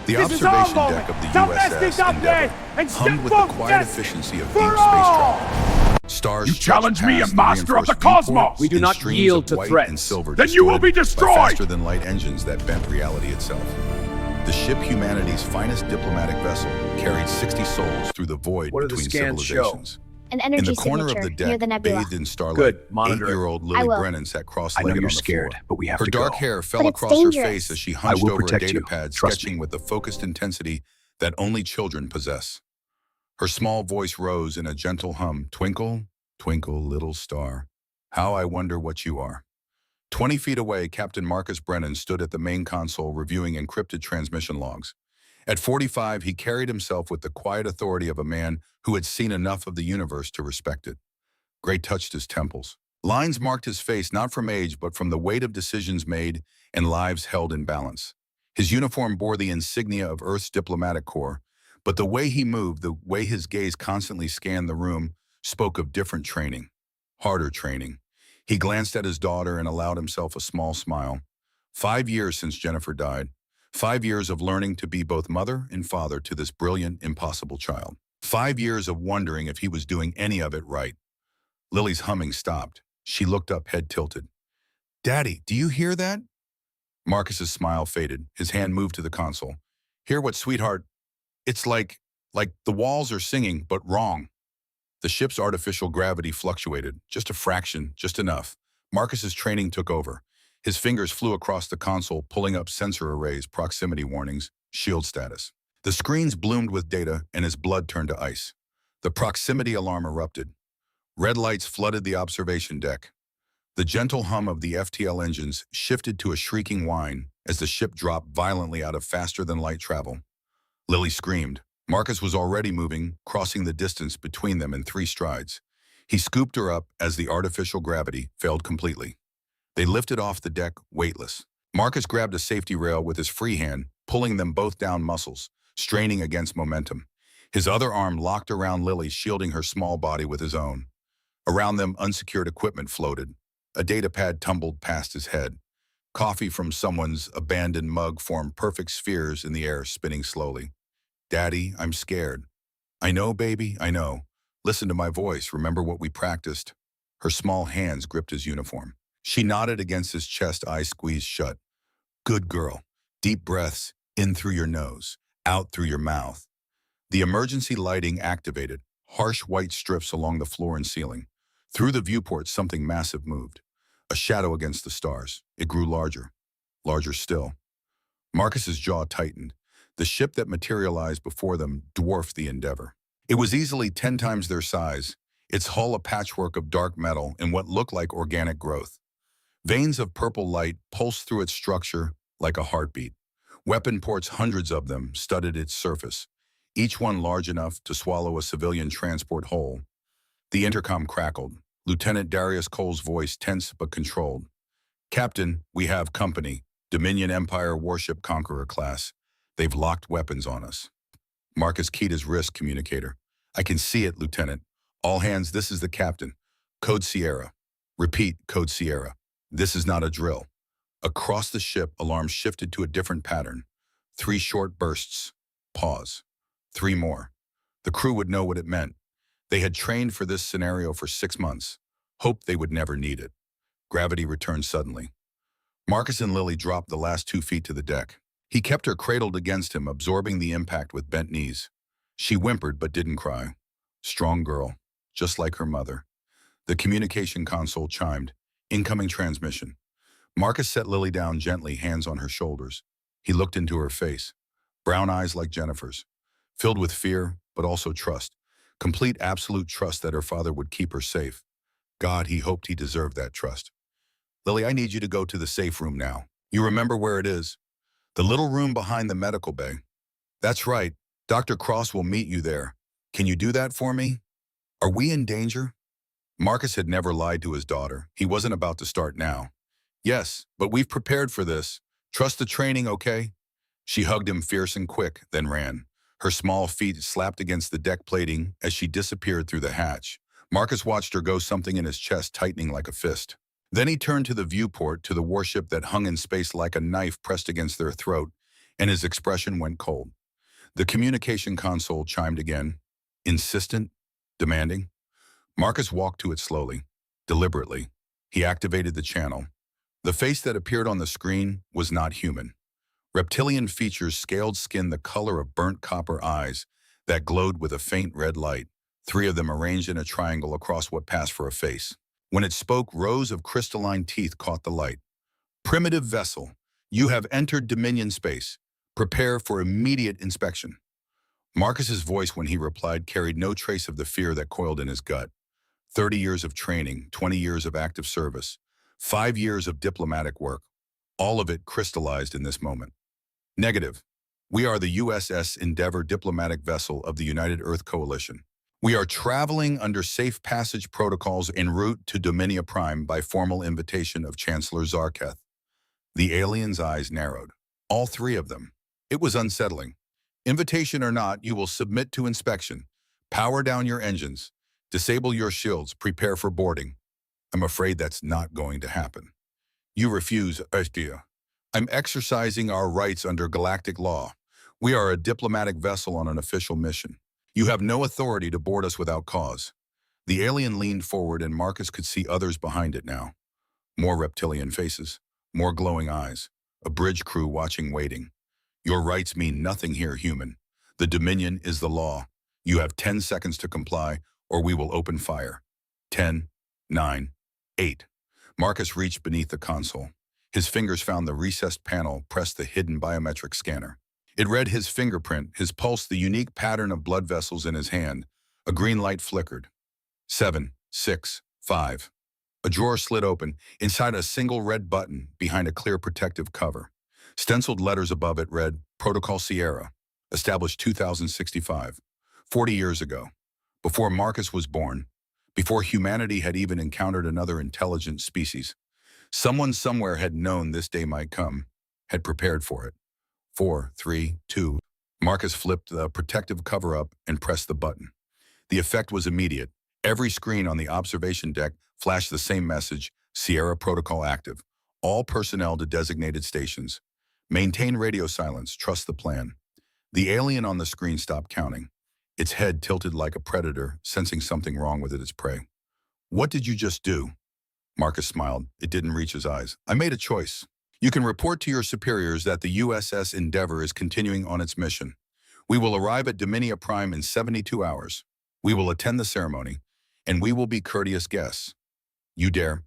The This is our observation moment. deck of the Domestic USS update Endeavour and hummed with step the quiet justice efficiency of for deep space all. travel. Stars You challenge stretched me, a past the master of the reinforced viewport cosmos. We do in not streams yield of to white threats. and silver Then you will be distorted by destroyed. faster-than-light engines that bent reality itself. The ship, humanity's finest diplomatic vessel, carried 60 souls through the void What do the between scans show? civilizations. An In energy the corner signature of the near deck, the nebula. bathed in starlight, Good, monitor it. 8-year-old I Lily will. Brennan sat I know cross-legged you're on the scared, floor. but we have Her to dark go. hair fell But it's across her dangerous. face as she I hunched will over a protect you. datapad, Trust sketching me. with the focused intensity that only children possess. Her small voice rose in a gentle hum. Twinkle, twinkle, little star, how I wonder what you are. 20 feet away, Captain Marcus Brennan stood at the main console reviewing encrypted transmission logs. At 45, he carried himself with the quiet authority of a man who had seen enough of the universe to respect it. Gray touched his temples. Lines marked his face not from age, but from the weight of decisions made and lives held in balance. His uniform bore the insignia of Earth's diplomatic corps, but the way he moved, the way his gaze constantly scanned the room, spoke of different training, harder training. He glanced at his daughter and allowed himself a small smile. 5 years since Jennifer died. 5 years of learning to be both mother and father to this brilliant, impossible child. 5 years of wondering if he was doing any of it right. Lily's humming stopped. She looked up, head tilted. Daddy, do you hear that? Marcus's smile faded. His hand moved to the console. Hear what, sweetheart? It's like the walls are singing, but wrong. The ship's artificial gravity fluctuated, just a fraction, just enough. Marcus's training took over. His fingers flew across the console, pulling up sensor arrays, proximity warnings, shield status. The screens bloomed with data, and his blood turned to ice. The proximity alarm erupted. Red lights flooded the observation deck. The gentle hum of the FTL engines shifted to a shrieking whine as the ship dropped violently out of faster-than-light travel. Lily screamed. Marcus was already moving, crossing the distance between them in 3 strides. He scooped her up as the artificial gravity failed completely. They lifted off the deck, weightless. Marcus grabbed a safety rail with his free hand, pulling them both down muscles, straining against momentum. His other arm locked around Lily, shielding her small body with his own. Around them, unsecured equipment floated. A datapad tumbled past his head. Coffee from someone's abandoned mug formed perfect spheres in the air, spinning slowly. Daddy, I'm scared. I know, baby, I know. Listen to my voice. Remember what we practiced? Her small hands gripped his uniform. She nodded against his chest, eyes squeezed shut. Good girl. Deep breaths, in through your nose, out through your mouth. The emergency lighting activated, harsh white strips along the floor and ceiling. Through the viewport, something massive moved. A shadow against the stars. It grew larger, larger still. Marcus's jaw tightened. The ship that materialized before them dwarfed the Endeavour. It was easily 10 times their size, its hull a patchwork of dark metal and what looked like organic growth. Veins of purple light pulsed through its structure like a heartbeat. Weapon ports, hundreds of them, studded its surface, each one large enough to swallow a civilian transport whole. The intercom crackled. Lieutenant Darius Cole's voice tense but controlled. Captain, we have company. Dominion Empire Warship Conqueror class. They've locked weapons on us. Marcus keyed his wrist communicator. I can see it, Lieutenant. All hands, this is the captain. Code Sierra. Repeat, Code Sierra. This is not a drill. Across the ship, alarms shifted to a different pattern. 3 short bursts. Pause. 3 more. The crew would know what it meant. They had trained for this scenario for 6 months. Hoped they would never need it. Gravity returned suddenly. Marcus and Lily dropped the last 2 feet to the deck. He kept her cradled against him, absorbing the impact with bent knees. She whimpered but didn't cry. Strong girl, just like her mother. The communication console chimed. Incoming transmission. Marcus set Lily down gently, hands on her shoulders. He looked into her face. Brown eyes like Jennifer's. Filled with fear, but also trust. Complete, absolute trust that her father would keep her safe. God, he hoped he deserved that trust. Lily, I need you to go to the safe room now. You remember where it is? The little room behind the medical bay. That's right. Dr. Cross will meet you there. Can you do that for me? Are we in danger? Marcus had never lied to his daughter. He wasn't about to start now. Yes, but we've prepared for this. Trust the training, okay? She hugged him fierce and quick, then ran. Her small feet slapped against the deck plating as she disappeared through the hatch. Marcus watched her go, something in his chest tightening like a fist. Then he turned to the viewport, to the warship that hung in space like a knife pressed against their throat, and his expression went cold. The communication console chimed again, insistent, demanding. Marcus walked to it slowly, deliberately. He activated the channel. The face that appeared on the screen was not human. Reptilian features, scaled skin the color of burnt copper, eyes that glowed with a faint red light, three of them arranged in a triangle across what passed for a face. When it spoke, rows of crystalline teeth caught the light. Primitive vessel, you have entered Dominion space. Prepare for immediate inspection. Marcus's voice when he replied carried no trace of the fear that coiled in his gut. 30 years of training, 20 years of active service, 5 years of diplomatic work, all of it crystallized in this moment. Negative. We are the USS Endeavour diplomatic vessel of the United Earth Coalition. We are traveling under safe passage protocols en route to Dominia Prime by formal invitation of Chancellor Zarketh. The alien's eyes narrowed. All three of them. It was unsettling. Invitation or not, you will submit to inspection. Power down your engines. Disable your shields. Prepare for boarding. I'm afraid that's not going to happen. You refuse, Estia. I'm exercising our rights under galactic law. We are a diplomatic vessel on an official mission. You have no authority to board us without cause. The alien leaned forward and Marcus could see others behind it now. More reptilian faces, more glowing eyes, a bridge crew watching, waiting. Your rights mean nothing here, human. The Dominion is the law. You have 10 seconds to comply, or we will open fire. 10, 9, 8. Marcus reached beneath the console. His fingers found the recessed panel, pressed the hidden biometric scanner. It read his fingerprint, his pulse, the unique pattern of blood vessels in his hand. A green light flickered. 7, 6, 5. A drawer slid open, inside a single red button, behind a clear protective cover. Stenciled letters above it read, Protocol Sierra, established 2065, 40 years ago, before Marcus was born, before humanity had even encountered another intelligent species. Someone somewhere had known this day might come, had prepared for it. 4, 3, 2. Marcus flipped the protective cover up and pressed the button. The effect was immediate. Every screen on the observation deck flashed the same message, Sierra Protocol active. All personnel to designated stations. Maintain radio silence, trust the plan. The alien on the screen stopped counting. Its head tilted like a predator, sensing something wrong with its prey. What did you just do? Marcus smiled. It didn't reach his eyes. I made a choice. You can report to your superiors that the USS Endeavour is continuing on its mission. We will arrive at Dominia Prime in 72 hours. We will attend the ceremony, and we will be courteous guests. You dare.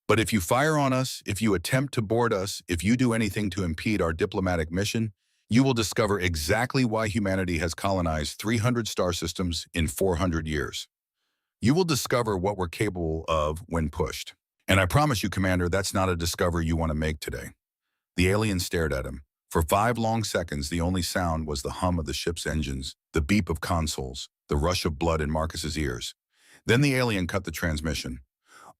But if you fire on us, if you attempt to board us, if you do anything to impede our diplomatic mission, you will discover exactly why humanity has colonized 300 star systems in 400 years. You will discover what we're capable of when pushed. And I promise you, Commander, that's not a discovery you want to make today. The alien stared at him. For 5 long seconds, the only sound was the hum of the ship's engines, the beep of consoles, the rush of blood in Marcus's ears. Then the alien cut the transmission.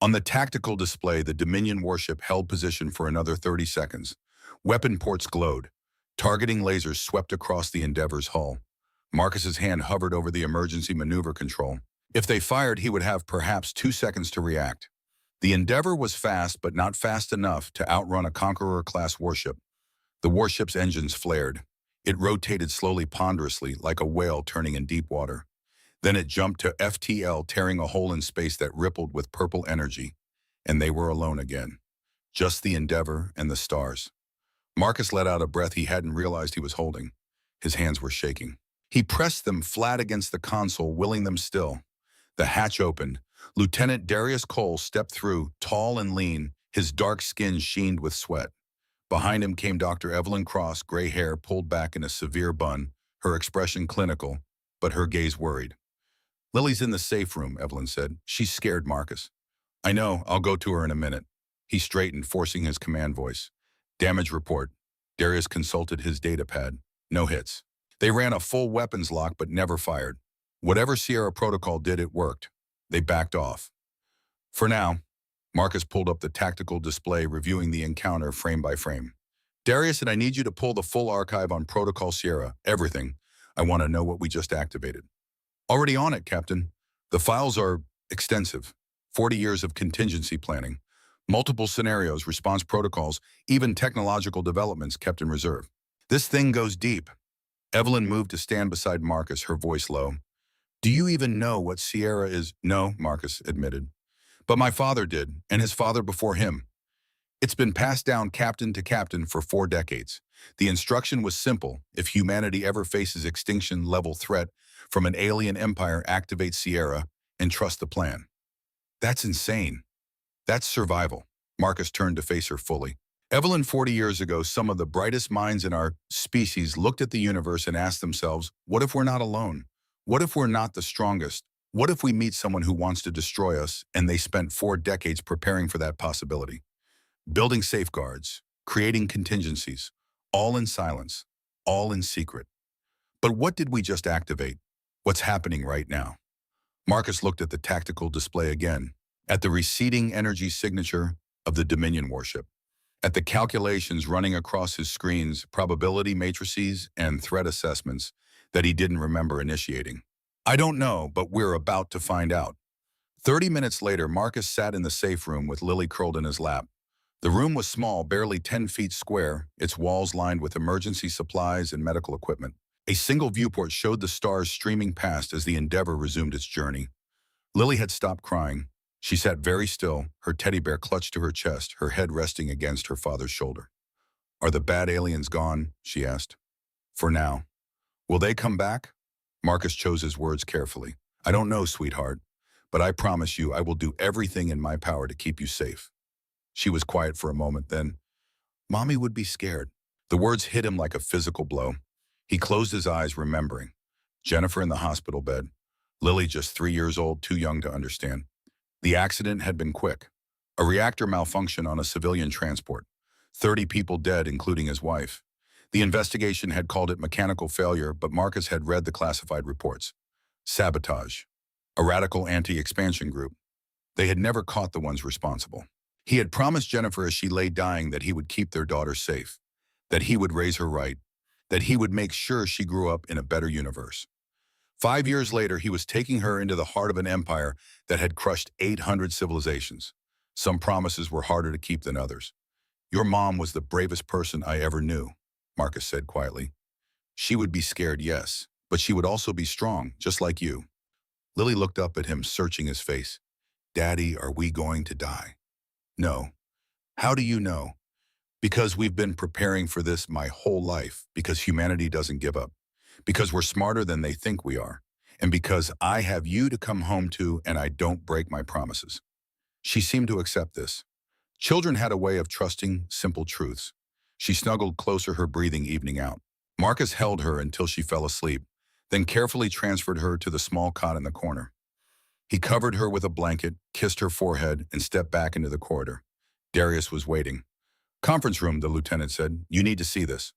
On the tactical display, the Dominion warship held position for another 30 seconds. Weapon ports glowed. Targeting lasers swept across the Endeavor's hull. Marcus's hand hovered over the emergency maneuver control. If they fired, he would have perhaps 2 seconds to react. The Endeavour was fast, but not fast enough to outrun a Conqueror-class warship. The warship's engines flared. It rotated slowly, ponderously, like a whale turning in deep water. Then it jumped to FTL, tearing a hole in space that rippled with purple energy. And they were alone again. Just the Endeavour and the stars. Marcus let out a breath he hadn't realized he was holding. His hands were shaking. He pressed them flat against the console, willing them still. The hatch opened. Lieutenant Darius Cole stepped through, tall and lean, his dark skin sheened with sweat. Behind him came Dr. Evelyn Cross, gray hair pulled back in a severe bun, her expression clinical, but her gaze worried. Lily's in the safe room, Evelyn said. She's scared, Marcus. I know, I'll go to her in a minute. He straightened, forcing his command voice. Damage report. Darius consulted his data pad. No hits. They ran a full weapons lock but never fired. Whatever Sierra Protocol did, it worked. They backed off. For now, Marcus pulled up the tactical display, reviewing the encounter frame by frame. Darius said, I need you to pull the full archive on Protocol Sierra, everything. I want to know what we just activated. Already on it, Captain. The files are extensive. 40 years of contingency planning. Multiple scenarios, response protocols, even technological developments kept in reserve. This thing goes deep. Evelyn moved to stand beside Marcus, her voice low. Do you even know what Sierra is? No, Marcus admitted. But my father did, and his father before him. It's been passed down captain to captain for 4 decades. The instruction was simple. If humanity ever faces extinction-level threat from an alien empire, activate Sierra and trust the plan. That's insane. That's survival. Marcus turned to face her fully. Evelyn, 40 years ago, some of the brightest minds in our species looked at the universe and asked themselves, what if we're not alone? What if we're not the strongest? What if we meet someone who wants to destroy us? And they spent 4 decades preparing for that possibility. Building safeguards, creating contingencies, all in silence, all in secret. But what did we just activate? What's happening right now? Marcus looked at the tactical display again, at the receding energy signature of the Dominion warship, at the calculations running across his screens, probability matrices and threat assessments that he didn't remember initiating. I don't know, but we're about to find out. 30 minutes later, Marcus sat in the safe room with Lily curled in his lap. The room was small, barely 10 feet square, its walls lined with emergency supplies and medical equipment. A single viewport showed the stars streaming past as the Endeavour resumed its journey. Lily had stopped crying. She sat very still, her teddy bear clutched to her chest, her head resting against her father's shoulder. Are the bad aliens gone? She asked. For now. Will they come back? Marcus chose his words carefully. I don't know, sweetheart, but I promise you I will do everything in my power to keep you safe. She was quiet for a moment, then, Mommy would be scared. The words hit him like a physical blow. He closed his eyes, remembering. Jennifer in the hospital bed. Lily just 3 years old, too young to understand. The accident had been quick. A reactor malfunction on a civilian transport. 30 people dead, including his wife. The investigation had called it mechanical failure, but Marcus had read the classified reports. Sabotage. A radical anti-expansion group. They had never caught the ones responsible. He had promised Jennifer as she lay dying that he would keep their daughter safe, that he would raise her right, that he would make sure she grew up in a better universe. 5 years later, he was taking her into the heart of an empire that had crushed 800 civilizations. Some promises were harder to keep than others. Your mom was the bravest person I ever knew, Marcus said quietly. She would be scared, yes, but she would also be strong, just like you. Lily looked up at him, searching his face. Daddy, are we going to die? No. How do you know? Because we've been preparing for this my whole life, because humanity doesn't give up, because we're smarter than they think we are, and because I have you to come home to and I don't break my promises. She seemed to accept this. Children had a way of trusting simple truths. She snuggled closer, her breathing evening out. Marcus held her until she fell asleep, then carefully transferred her to the small cot in the corner. He covered her with a blanket, kissed her forehead, and stepped back into the corridor. Darius was waiting. Conference room, the lieutenant said. You need to see this.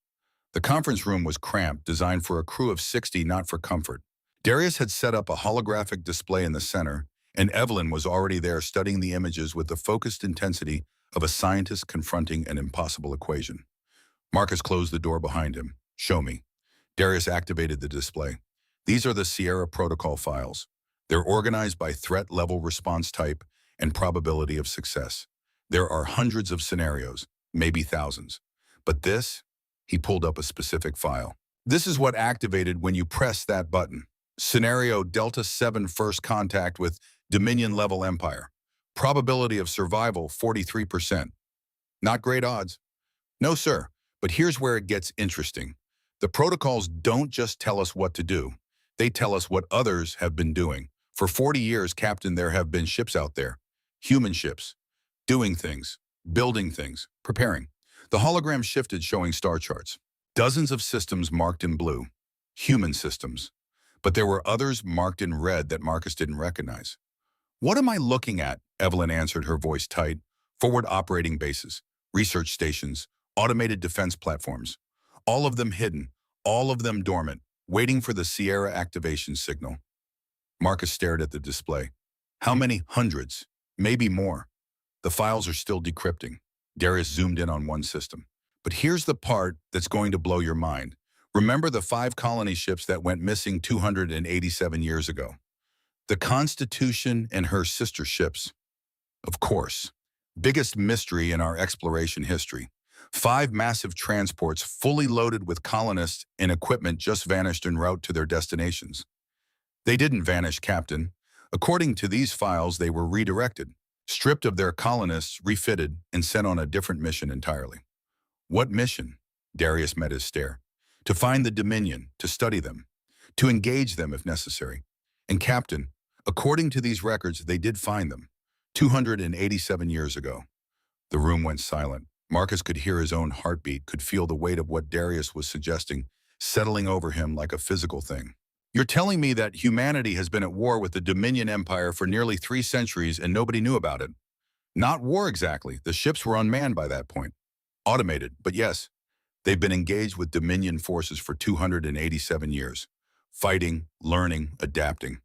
The conference room was cramped, designed for a crew of 60, not for comfort. Darius had set up a holographic display in the center, and Evelyn was already there studying the images with the focused intensity of a scientist confronting an impossible equation. Marcus closed the door behind him. Show me. Darius activated the display. These are the Sierra protocol files. They're organized by threat level, response type, and probability of success. There are hundreds of scenarios, maybe thousands. But this, he pulled up a specific file. This is what activated when you press that button. Scenario Delta 7, first contact with Dominion level empire. Probability of survival 43%. Not great odds. No, sir, but here's where it gets interesting. The protocols don't just tell us what to do. They tell us what others have been doing. For 40 years, Captain, there have been ships out there. Human ships. Doing things. Building things. Preparing. The hologram shifted, showing star charts. Dozens of systems marked in blue. Human systems. But there were others marked in red that Marcus didn't recognize. What am I looking at? Evelyn answered, her voice tight. Forward operating bases. Research stations. Automated defense platforms. All of them hidden. All of them dormant. Waiting for the Sierra activation signal. Marcus stared at the display. How many? Hundreds. Maybe more. The files are still decrypting. Darius zoomed in on one system. But here's the part that's going to blow your mind. Remember the 5 colony ships that went missing 287 years ago? The Constitution and her sister ships. Of course. Biggest mystery in our exploration history. 5 massive transports fully loaded with colonists and equipment just vanished en route to their destinations. They didn't vanish, Captain. According to these files, they were redirected, stripped of their colonists, refitted, and sent on a different mission entirely. What mission? Darius met his stare. To find the Dominion, to study them, to engage them if necessary. And Captain, according to these records, they did find them, 287 years ago. The room went silent. Marcus could hear his own heartbeat, could feel the weight of what Darius was suggesting, settling over him like a physical thing. You're telling me that humanity has been at war with the Dominion Empire for nearly 3 centuries and nobody knew about it? Not war exactly. The ships were unmanned by that point. Automated, but yes, they've been engaged with Dominion forces for 287 years. Fighting, learning, adapting.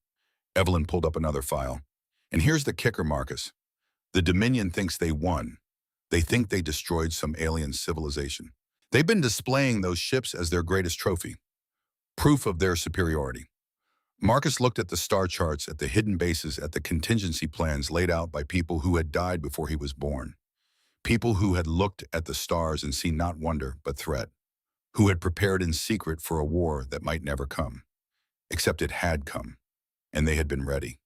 Evelyn pulled up another file. And here's the kicker, Marcus. The Dominion thinks they won. They think they destroyed some alien civilization. They've been displaying those ships as their greatest trophy. Proof of their superiority. Marcus looked at the star charts, at the hidden bases, at the contingency plans laid out by people who had died before he was born. People who had looked at the stars and seen not wonder, but threat. Who had prepared in secret for a war that might never come. Except it had come, and they had been ready.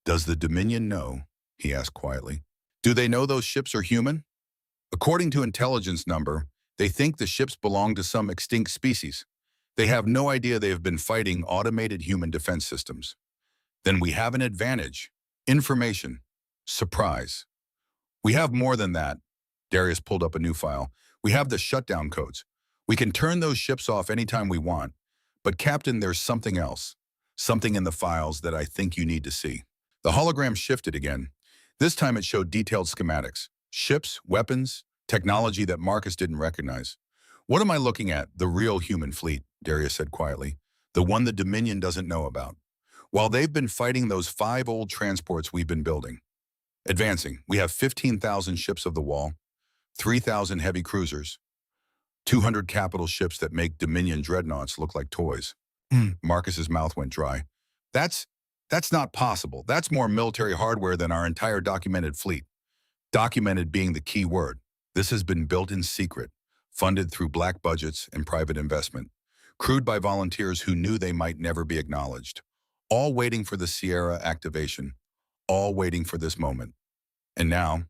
Does the Dominion know? He asked quietly. Do they know those ships are human? According to intelligence number, they think the ships belong to some extinct species. They have no idea they have been fighting automated human defense systems. Then we have an advantage. Information. Surprise. We have more than that. Darius pulled up a new file. We have the shutdown codes. We can turn those ships off anytime we want. But Captain, there's something else. Something in the files that I think you need to see. The hologram shifted again. This time it showed detailed schematics. Ships, weapons, technology that Marcus didn't recognize. What am I looking at? The real human fleet, Darius said quietly. The one the Dominion doesn't know about. While they've been fighting those 5 old transports we've been building. Advancing, we have 15,000 ships of the wall, 3,000 heavy cruisers, 200 capital ships that make Dominion dreadnoughts look like toys. Marcus's mouth went dry. That's not possible. That's more military hardware than our entire documented fleet. Documented being the key word. This has been built in secret, funded through black budgets and private investment, crewed by volunteers who knew they might never be acknowledged, all waiting for the Sierra activation, all waiting for this moment. And now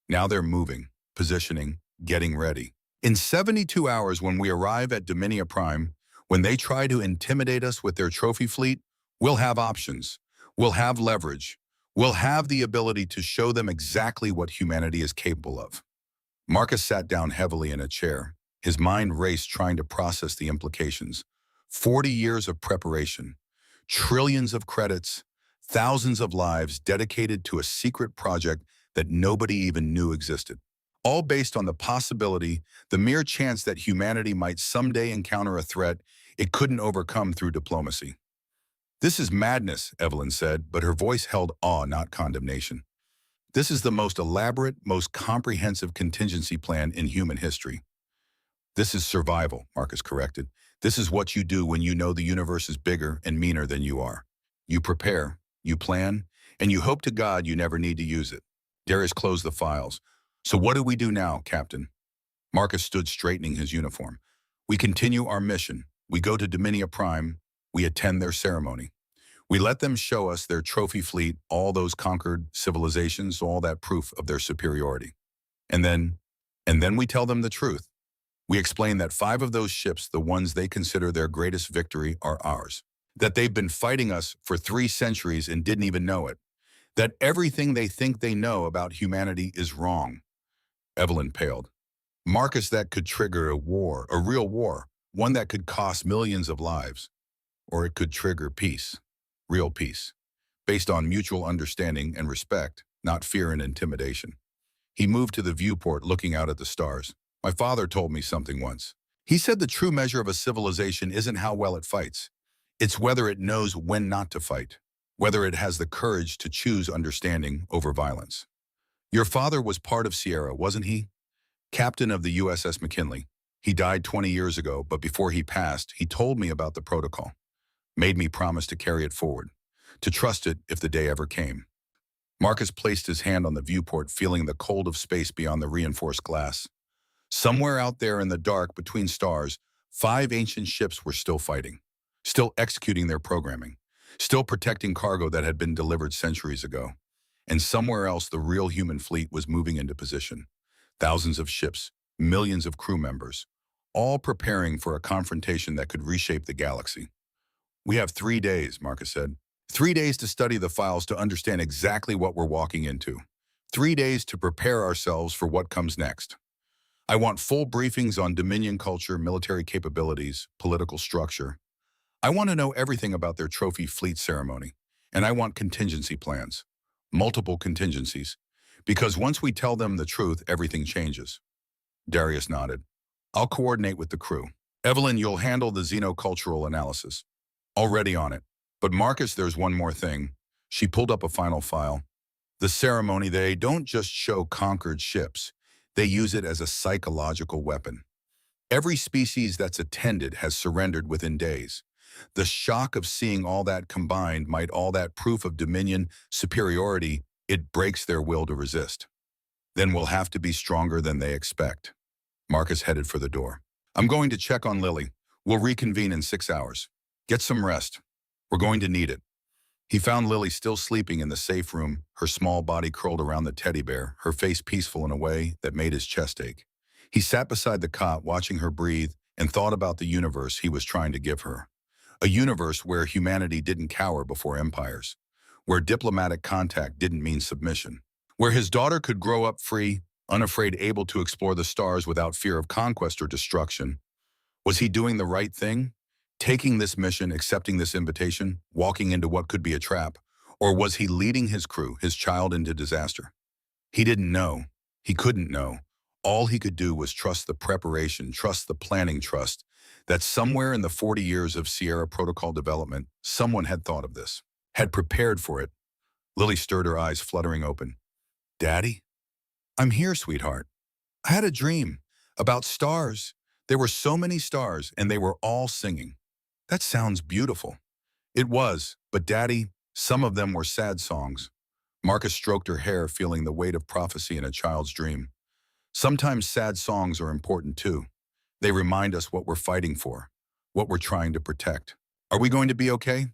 they're moving, positioning, getting ready. In 72 hours when we arrive at Dominia Prime, when they try to intimidate us with their trophy fleet, we'll have options. We'll have leverage. We'll have the ability to show them exactly what humanity is capable of. Marcus sat down heavily in a chair. His mind raced trying to process the implications. 40 years of preparation, trillions of credits, thousands of lives dedicated to a secret project that nobody even knew existed. All based on the possibility, the mere chance that humanity might someday encounter a threat it couldn't overcome through diplomacy. This is madness, Evelyn said, but her voice held awe, not condemnation. This is the most elaborate, most comprehensive contingency plan in human history. This is survival, Marcus corrected. This is what you do when you know the universe is bigger and meaner than you are. You prepare, you plan, and you hope to God you never need to use it. Darius closed the files. So what do we do now, Captain? Marcus stood straightening his uniform. We continue our mission. We go to Dominia Prime. We attend their ceremony. We let them show us their trophy fleet, all those conquered civilizations, all that proof of their superiority. And then we tell them the truth. We explain that 5 of those ships, the ones they consider their greatest victory, are ours. That they've been fighting us for 3 centuries and didn't even know it. That everything they think they know about humanity is wrong. Evelyn paled. Marcus, that could trigger a war, a real war, one that could cost millions of lives. Or it could trigger peace, real peace, based on mutual understanding and respect, not fear and intimidation. He moved to the viewport, looking out at the stars. My father told me something once. He said the true measure of a civilization isn't how well it fights. It's whether it knows when not to fight, whether it has the courage to choose understanding over violence. Your father was part of Sierra, wasn't he? Captain of the USS McKinley. He died 20 years ago, but before he passed, he told me about the protocol. Made me promise to carry it forward, to trust it if the day ever came. Marcus placed his hand on the viewport, feeling the cold of space beyond the reinforced glass. Somewhere out there in the dark between stars, 5 ancient ships were still fighting, still executing their programming, still protecting cargo that had been delivered centuries ago. And somewhere else, the real human fleet was moving into position. Thousands of ships, millions of crew members, all preparing for a confrontation that could reshape the galaxy. "We have 3 days," Marcus said. 3 days to study the files to understand exactly what we're walking into. 3 days to prepare ourselves for what comes next. I want full briefings on Dominion culture, military capabilities, political structure. I want to know everything about their trophy fleet ceremony. And I want contingency plans. Multiple contingencies. Because once we tell them the truth, everything changes." Darius nodded. "I'll coordinate with the crew. Evelyn, you'll handle the xenocultural analysis." "Already on it. But Marcus, there's one more thing." She pulled up a final file. "The ceremony, they don't just show conquered ships. They use it as a psychological weapon. Every species that's attended has surrendered within days. The shock of seeing all that combined, might all that proof of dominion, superiority, it breaks their will to resist. Then we'll have to be stronger than they expect." Marcus headed for the door. "I'm going to check on Lily. We'll reconvene in 6 hours. Get some rest. We're going to need it." He found Lily still sleeping in the safe room, her small body curled around the teddy bear, her face peaceful in a way that made his chest ache. He sat beside the cot, watching her breathe, and thought about the universe he was trying to give her. A universe where humanity didn't cower before empires, where diplomatic contact didn't mean submission, where his daughter could grow up free, unafraid, able to explore the stars without fear of conquest or destruction. Was he doing the right thing? Taking this mission, accepting this invitation, walking into what could be a trap? Or was he leading his crew, his child, into disaster? He didn't know. He couldn't know. All he could do was trust the preparation, trust the planning, trust that somewhere in the 40 years of Sierra Protocol development, someone had thought of this, had prepared for it. Lily stirred, her eyes fluttering open. "Daddy?" "I'm here, sweetheart. I had a dream about stars. There were so many stars, and they were all singing." "That sounds beautiful." It was, but Daddy, some of them were sad songs. Marcus stroked her hair, feeling the weight of prophecy in a child's dream. "Sometimes sad songs are important too. They remind us what we're fighting for, what we're trying to protect. Are we going to be okay?"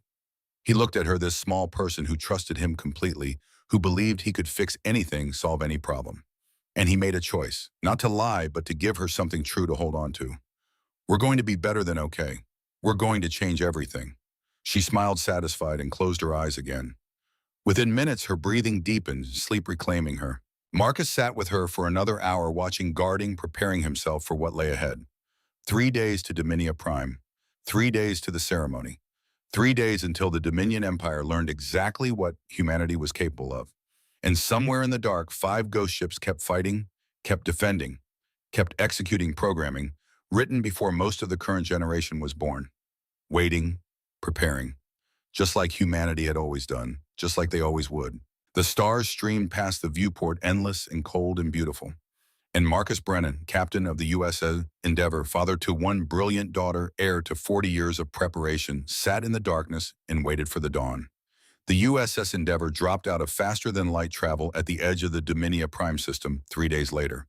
He looked at her, this small person who trusted him completely, who believed he could fix anything, solve any problem. And he made a choice, not to lie, but to give her something true to hold on to. "We're going to be better than okay. We're going to change everything." She smiled, satisfied, and closed her eyes again. Within minutes, her breathing deepened, sleep reclaiming her. Marcus sat with her for another hour, watching, guarding, preparing himself for what lay ahead. 3 days to Dominia Prime. 3 days to the ceremony. 3 days until the Dominion Empire learned exactly what humanity was capable of. And somewhere in the dark, 5 ghost ships kept fighting, kept defending, kept executing programming, written before most of the current generation was born. Waiting, preparing. Just like humanity had always done, just like they always would. The stars streamed past the viewport, endless and cold and beautiful. And Marcus Brennan, captain of the USS Endeavor, father to one brilliant daughter, heir to 40 years of preparation, sat in the darkness and waited for the dawn. The USS Endeavor dropped out of faster-than-light travel at the edge of the Dominia Prime system 3 days later.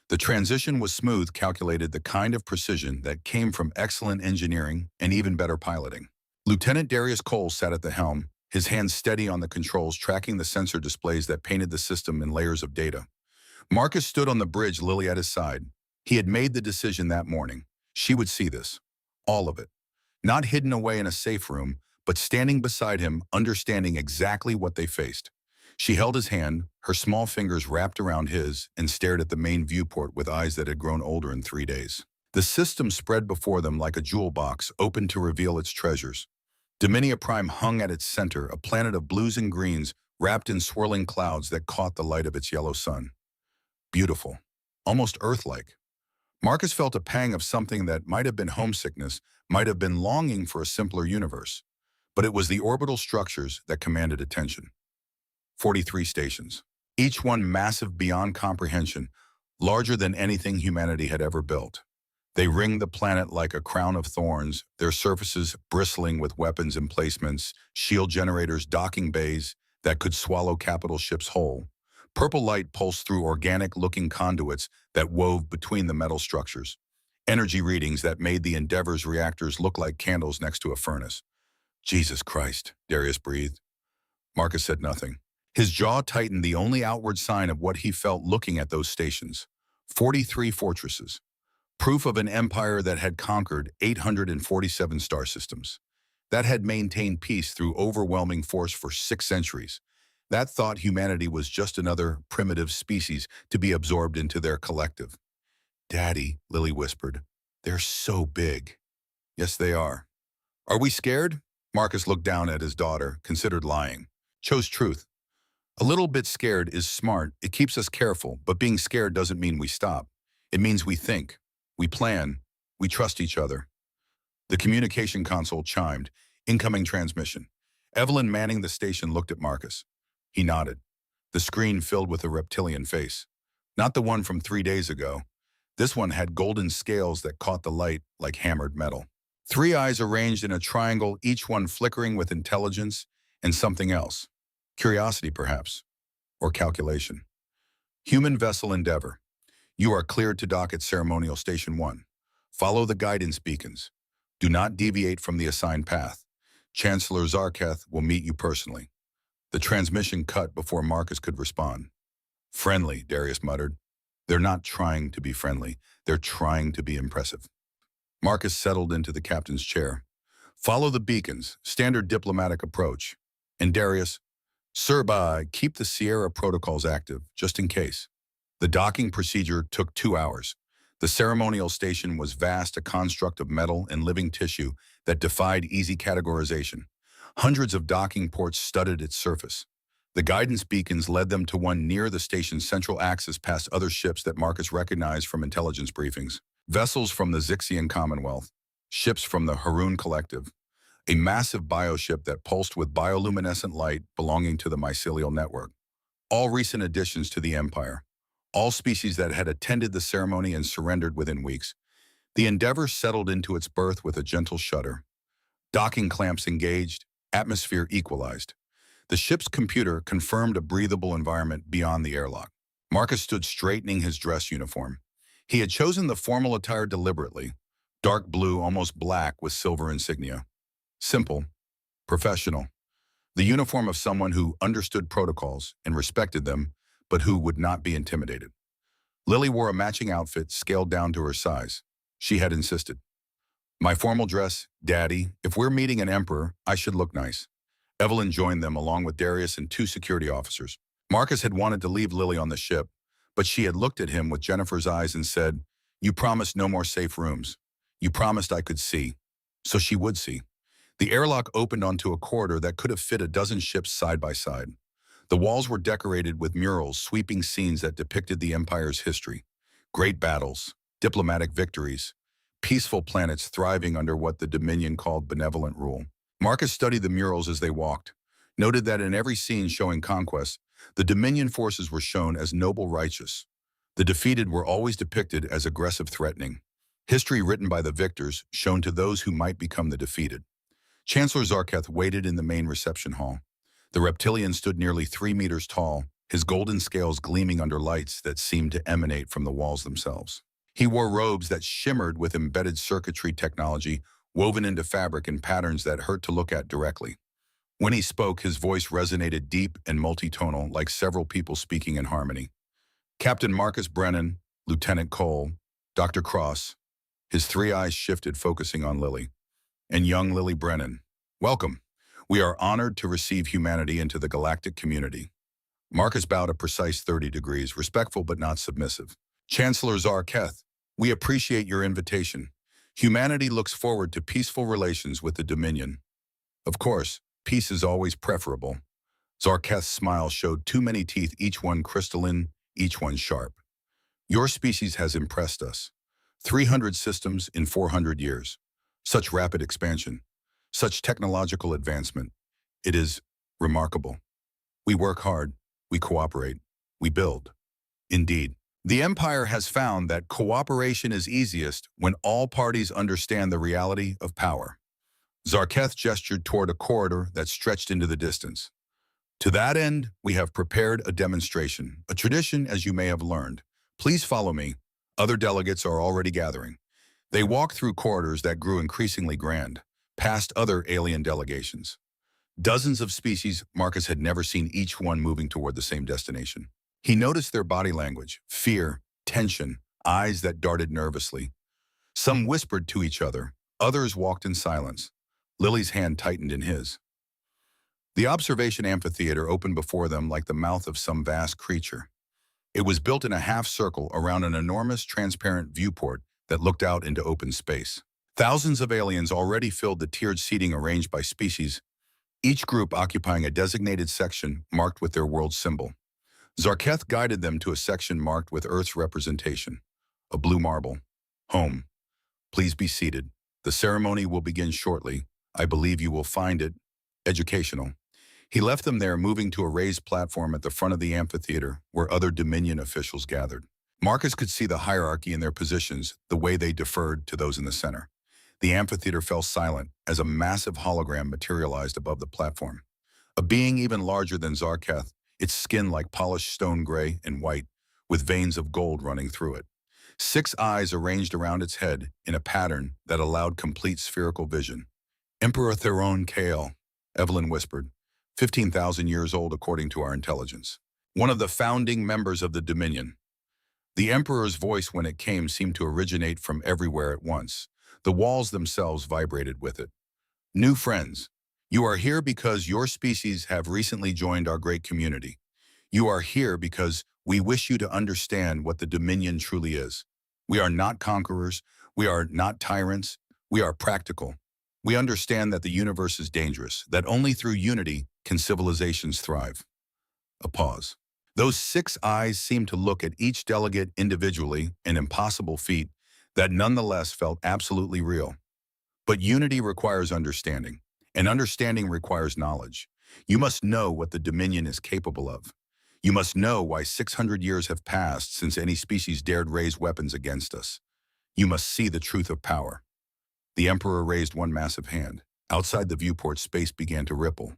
The transition was smooth, calculated, the kind of precision that came from excellent engineering and even better piloting. Lieutenant Darius Cole sat at the helm, his hands steady on the controls, tracking the sensor displays that painted the system in layers of data. Marcus stood on the bridge, Lily at his side. He had made the decision that morning. She would see this. All of it. Not hidden away in a safe room, but standing beside him, understanding exactly what they faced. She held his hand, her small fingers wrapped around his, and stared at the main viewport with eyes that had grown older in 3 days. The system spread before them like a jewel box, open to reveal its treasures. Dominia Prime hung at its center, a planet of blues and greens, wrapped in swirling clouds that caught the light of its yellow sun. Beautiful. Almost Earth-like. Marcus felt a pang of something that might have been homesickness, might have been longing for a simpler universe. But it was the orbital structures that commanded attention. 43 stations. Each one massive beyond comprehension, larger than anything humanity had ever built. They ringed the planet like a crown of thorns, their surfaces bristling with weapons emplacements, shield generators, docking bays that could swallow capital ships whole. Purple light pulsed through organic-looking conduits that wove between the metal structures. Energy readings that made the Endeavor's reactors look like candles next to a furnace. Jesus Christ, Darius breathed. Marcus said nothing. His jaw tightened, the only outward sign of what he felt looking at those stations. 43 fortresses. Proof of an empire that had conquered 847 star systems. That had maintained peace through overwhelming force for 6 centuries. That thought humanity was just another primitive species to be absorbed into their collective. Daddy, Lily whispered, they're so big. Yes, they are. Are we scared? Marcus looked down at his daughter, considered lying. Chose truth. A little bit scared is smart. It keeps us careful, but being scared doesn't mean we stop. It means we think, we plan, we trust each other. The communication console chimed. Incoming transmission. Evelyn manning the station looked at Marcus. He nodded. The screen filled with a reptilian face. Not the one from 3 days ago. This one had golden scales that caught the light like hammered metal. 3 eyes arranged in a triangle, each one flickering with intelligence and something else. Curiosity, perhaps. Or calculation. Human vessel Endeavor. You are cleared to dock at Ceremonial Station 1. Follow the guidance beacons. Do not deviate from the assigned path. Chancellor Zarketh will meet you personally. The transmission cut before Marcus could respond. Friendly, Darius muttered. They're not trying to be friendly. They're trying to be impressive. Marcus settled into the captain's chair. Follow the beacons, standard diplomatic approach. And Darius, Sir, keep the Sierra protocols active, just in case. The docking procedure took 2 hours. The ceremonial station was vast, a construct of metal and living tissue that defied easy categorization. Hundreds of docking ports studded its surface. The guidance beacons led them to one near the station's central axis past other ships that Marcus recognized from intelligence briefings. Vessels from the Zixian Commonwealth, ships from the Haroon Collective, a massive bioship that pulsed with bioluminescent light belonging to the mycelial network. All recent additions to the Empire. All species that had attended the ceremony and surrendered within weeks. The Endeavor settled into its berth with a gentle shudder. Docking clamps engaged, atmosphere equalized. The ship's computer confirmed a breathable environment beyond the airlock. Marcus stood straightening his dress uniform. He had chosen the formal attire deliberately, dark blue, almost black, with silver insignia. Simple, professional. The uniform of someone who understood protocols and respected them, but who would not be intimidated. Lily wore a matching outfit scaled down to her size. She had insisted. My formal dress, Daddy, if we're meeting an emperor, I should look nice. Evelyn joined them along with Darius and 2 security officers. Marcus had wanted to leave Lily on the ship, but she had looked at him with Jennifer's eyes and said, you promised no more safe rooms. You promised I could see. So she would see. The airlock opened onto a corridor that could have fit a dozen ships side by side. The walls were decorated with murals sweeping scenes that depicted the Empire's history. Great battles, diplomatic victories, peaceful planets thriving under what the Dominion called benevolent rule. Marcus studied the murals as they walked, noted that in every scene showing conquest, the Dominion forces were shown as noble righteous. The defeated were always depicted as aggressive threatening. History written by the victors shown to those who might become the defeated. Chancellor Zarketh waited in the main reception hall. The reptilian stood nearly 3 meters tall, his golden scales gleaming under lights that seemed to emanate from the walls themselves. He wore robes that shimmered with embedded circuitry technology woven into fabric in patterns that hurt to look at directly. When he spoke, his voice resonated deep and multitonal, like several people speaking in harmony. Captain Marcus Brennan, Lieutenant Cole, Dr. Cross. His 3 eyes shifted, focusing on Lily. And young Lily Brennan. Welcome. We are honored to receive humanity into the galactic community. Marcus bowed a precise 30 degrees, respectful but not submissive. Chancellor Zarketh, we appreciate your invitation. Humanity looks forward to peaceful relations with the Dominion. Of course, peace is always preferable. Zarketh's smile showed too many teeth, each one crystalline, each one sharp. Your species has impressed us. 300 systems in 400 years. Such rapid expansion. Such technological advancement. It is remarkable. We work hard, we cooperate, we build. Indeed, the Empire has found that cooperation is easiest when all parties understand the reality of power. Zarketh gestured toward a corridor that stretched into the distance. To that end, we have prepared a demonstration, a tradition as you may have learned. Please follow me. Other delegates are already gathering. They walked through corridors that grew increasingly grand, past other alien delegations. Dozens of species Marcus had never seen, each one moving toward the same destination. He noticed their body language, fear, tension, eyes that darted nervously. Some whispered to each other, others walked in silence. Lily's hand tightened in his. The observation amphitheater opened before them like the mouth of some vast creature. It was built in a half circle around an enormous transparent viewport that looked out into open space. Thousands of aliens already filled the tiered seating arranged by species, each group occupying a designated section marked with their world symbol. Zarketh guided them to a section marked with Earth's representation, a blue marble. Home. Please be seated. The ceremony will begin shortly. I believe you will find it educational. He left them there, moving to a raised platform at the front of the amphitheater where other Dominion officials gathered. Marcus could see the hierarchy in their positions, the way they deferred to those in the center. The amphitheater fell silent as a massive hologram materialized above the platform. A being even larger than Zarketh, its skin like polished stone gray and white, with veins of gold running through it. 6 eyes arranged around its head in a pattern that allowed complete spherical vision. Emperor Theron Kael, Evelyn whispered, 15,000 years old according to our intelligence. One of the founding members of the Dominion. The Emperor's voice, when it came, seemed to originate from everywhere at once. The walls themselves vibrated with it. New friends, you are here because your species have recently joined our great community. You are here because we wish you to understand what the Dominion truly is. We are not conquerors. We are not tyrants. We are practical. We understand that the universe is dangerous, that only through unity can civilizations thrive. A pause. Those 6 eyes seemed to look at each delegate individually, an impossible feat that nonetheless felt absolutely real. But unity requires understanding, and understanding requires knowledge. You must know what the Dominion is capable of. You must know why 600 years have passed since any species dared raise weapons against us. You must see the truth of power. The Emperor raised one massive hand. Outside the viewport, space began to ripple.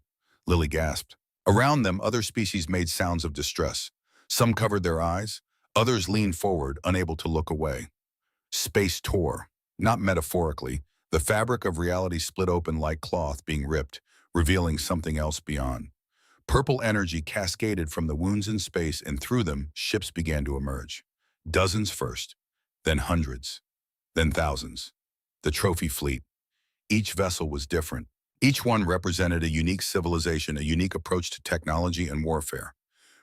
Lily gasped. Around them, other species made sounds of distress. Some covered their eyes. Others leaned forward, unable to look away. Space tore. Not metaphorically. The fabric of reality split open like cloth being ripped, revealing something else beyond. Purple energy cascaded from the wounds in space, and through them, ships began to emerge. Dozens first, then hundreds, then thousands. The trophy fleet. Each vessel was different. Each one represented a unique civilization, a unique approach to technology and warfare.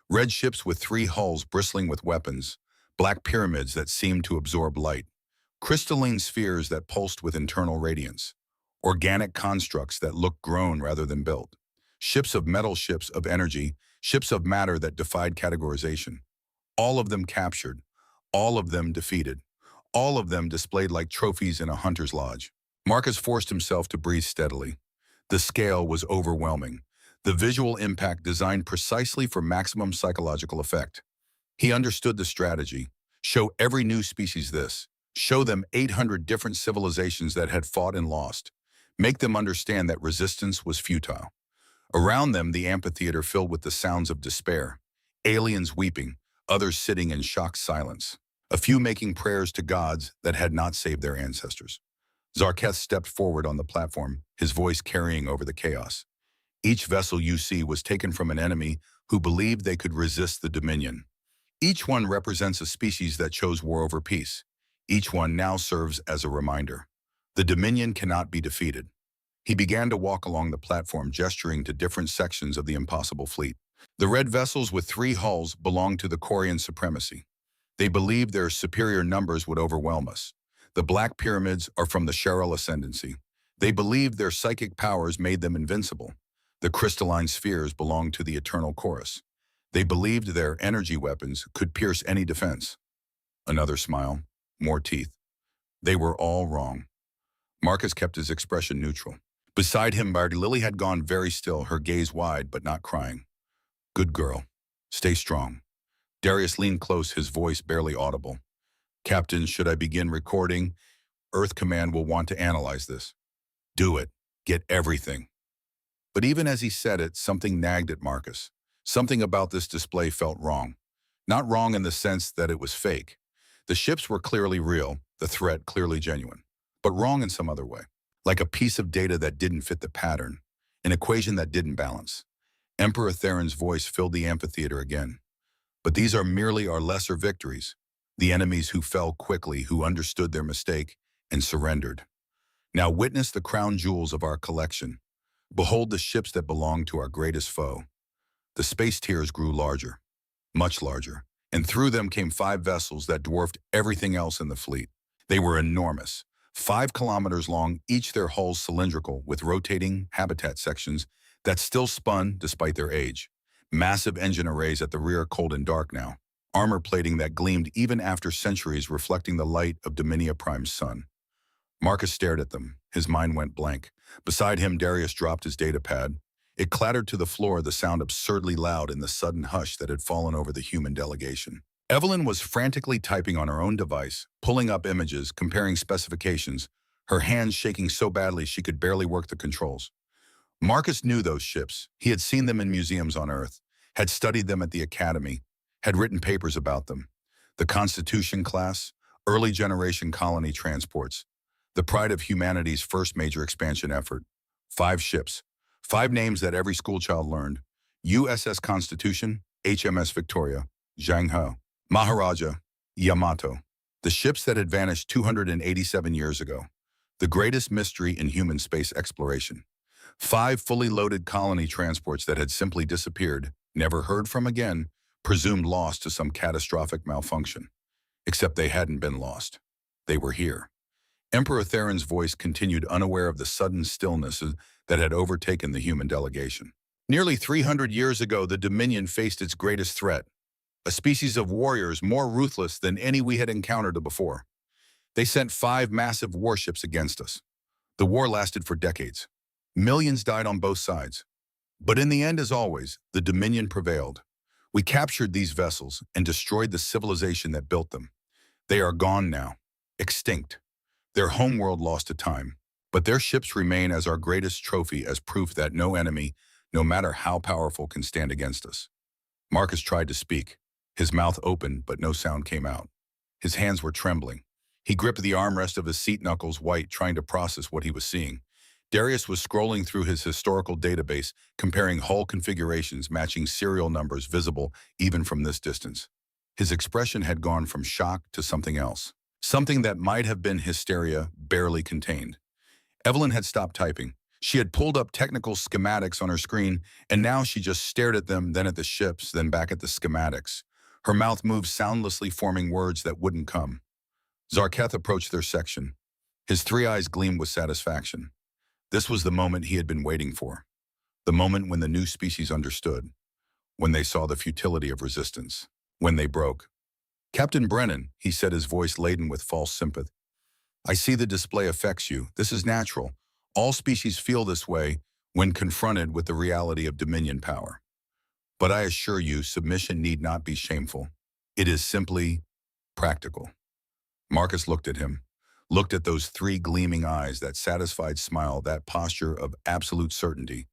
Red ships with 3 hulls bristling with weapons, black pyramids that seemed to absorb light, crystalline spheres that pulsed with internal radiance, organic constructs that looked grown rather than built, ships of metal, ships of energy, ships of matter that defied categorization. All of them captured, all of them defeated, all of them displayed like trophies in a hunter's lodge. Marcus forced himself to breathe steadily. The scale was overwhelming, the visual impact designed precisely for maximum psychological effect. He understood the strategy. Show every new species this. Show them 800 different civilizations that had fought and lost. Make them understand that resistance was futile. Around them, the amphitheater filled with the sounds of despair. Aliens weeping, others sitting in shocked silence. A few making prayers to gods that had not saved their ancestors. Zarketh stepped forward on the platform, his voice carrying over the chaos. Each vessel you see was taken from an enemy who believed they could resist the Dominion. Each one represents a species that chose war over peace. Each one now serves as a reminder. The Dominion cannot be defeated. He began to walk along the platform, gesturing to different sections of the impossible fleet. The red vessels with 3 hulls belonged to the Corian supremacy. They believed their superior numbers would overwhelm us. The black pyramids are from the Cheryl ascendancy. They believed their psychic powers made them invincible. The crystalline spheres belonged to the eternal chorus. They believed their energy weapons could pierce any defense. Another smile, more teeth. They were all wrong. Marcus kept his expression neutral. Beside him, Lily had gone very still, her gaze wide but not crying. Good girl. Stay strong. Darius leaned close, his voice barely audible. Captain, should I begin recording? Earth Command will want to analyze this. Do it. Get everything. But even as he said it, something nagged at Marcus. Something about this display felt wrong. Not wrong in the sense that it was fake. The ships were clearly real, the threat clearly genuine, but wrong in some other way. Like a piece of data that didn't fit the pattern, an equation that didn't balance. Emperor Theron's voice filled the amphitheater again. But these are merely our lesser victories, the enemies who fell quickly, who understood their mistake and surrendered. Now witness the crown jewels of our collection. Behold the ships that belong to our greatest foe. The space tiers grew larger, much larger, and through them came 5 vessels that dwarfed everything else in the fleet. They were enormous, 5 kilometers long, each their hulls cylindrical with rotating habitat sections that still spun despite their age. Massive engine arrays at the rear, cold and dark now. Armor plating that gleamed even after centuries, reflecting the light of Dominia Prime's sun. Marcus stared at them. His mind went blank. Beside him, Darius dropped his datapad. It clattered to the floor, the sound absurdly loud in the sudden hush that had fallen over the human delegation. Evelyn was frantically typing on her own device, pulling up images, comparing specifications, her hands shaking so badly she could barely work the controls. Marcus knew those ships. He had seen them in museums on Earth, had studied them at the Academy, had written papers about them. The Constitution class, early generation colony transports, the pride of humanity's first major expansion effort. 5 ships, 5 names that every schoolchild learned. USS Constitution, HMS Victoria, Zhang He, Maharaja, Yamato. The ships that had vanished 287 years ago. The greatest mystery in human space exploration. 5 fully loaded colony transports that had simply disappeared, never heard from again, presumed lost to some catastrophic malfunction. Except they hadn't been lost. They were here. Emperor Theron's voice continued, unaware of the sudden stillness that had overtaken the human delegation. Nearly 300 years ago, the Dominion faced its greatest threat, a species of warriors more ruthless than any we had encountered before. They sent 5 massive warships against us. The war lasted for decades. Millions died on both sides. But in the end, as always, the Dominion prevailed. We captured these vessels and destroyed the civilization that built them. They are gone now, extinct. Their homeworld lost to time, but their ships remain as our greatest trophy, as proof that no enemy, no matter how powerful, can stand against us. Marcus tried to speak. His mouth opened, but no sound came out. His hands were trembling. He gripped the armrest of his seat, knuckles white, trying to process what he was seeing. Darius was scrolling through his historical database, comparing hull configurations, matching serial numbers visible even from this distance. His expression had gone from shock to something else. Something that might have been hysteria, barely contained. Evelyn had stopped typing. She had pulled up technical schematics on her screen, and now she just stared at them, then at the ships, then back at the schematics. Her mouth moved soundlessly, forming words that wouldn't come. Zarketh approached their section. His 3 eyes gleamed with satisfaction. This was the moment he had been waiting for. The moment when the new species understood. When they saw the futility of resistance. When they broke. "Captain Brennan," he said, his voice laden with false sympathy. "I see the display affects you. This is natural. All species feel this way when confronted with the reality of Dominion power. But I assure you, submission need not be shameful. It is simply practical." Marcus looked at him, looked at those 3 gleaming eyes, that satisfied smile, that posture of absolute certainty.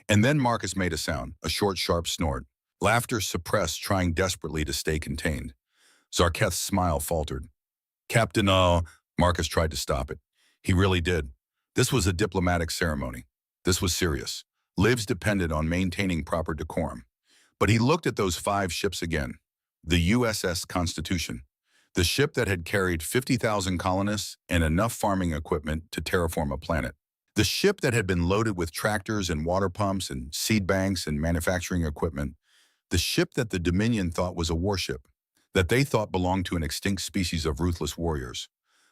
And then Marcus made a sound, a short, sharp snort. Laughter suppressed, trying desperately to stay contained. Zarketh's smile faltered. "Captain, Marcus tried to stop it. He really did. This was a diplomatic ceremony. This was serious. Lives depended on maintaining proper decorum. But he looked at those 5 ships again. The USS Constitution. The ship that had carried 50,000 colonists and enough farming equipment to terraform a planet. The ship that had been loaded with tractors and water pumps and seed banks and manufacturing equipment. The ship that the Dominion thought was a warship, that they thought belonged to an extinct species of ruthless warriors.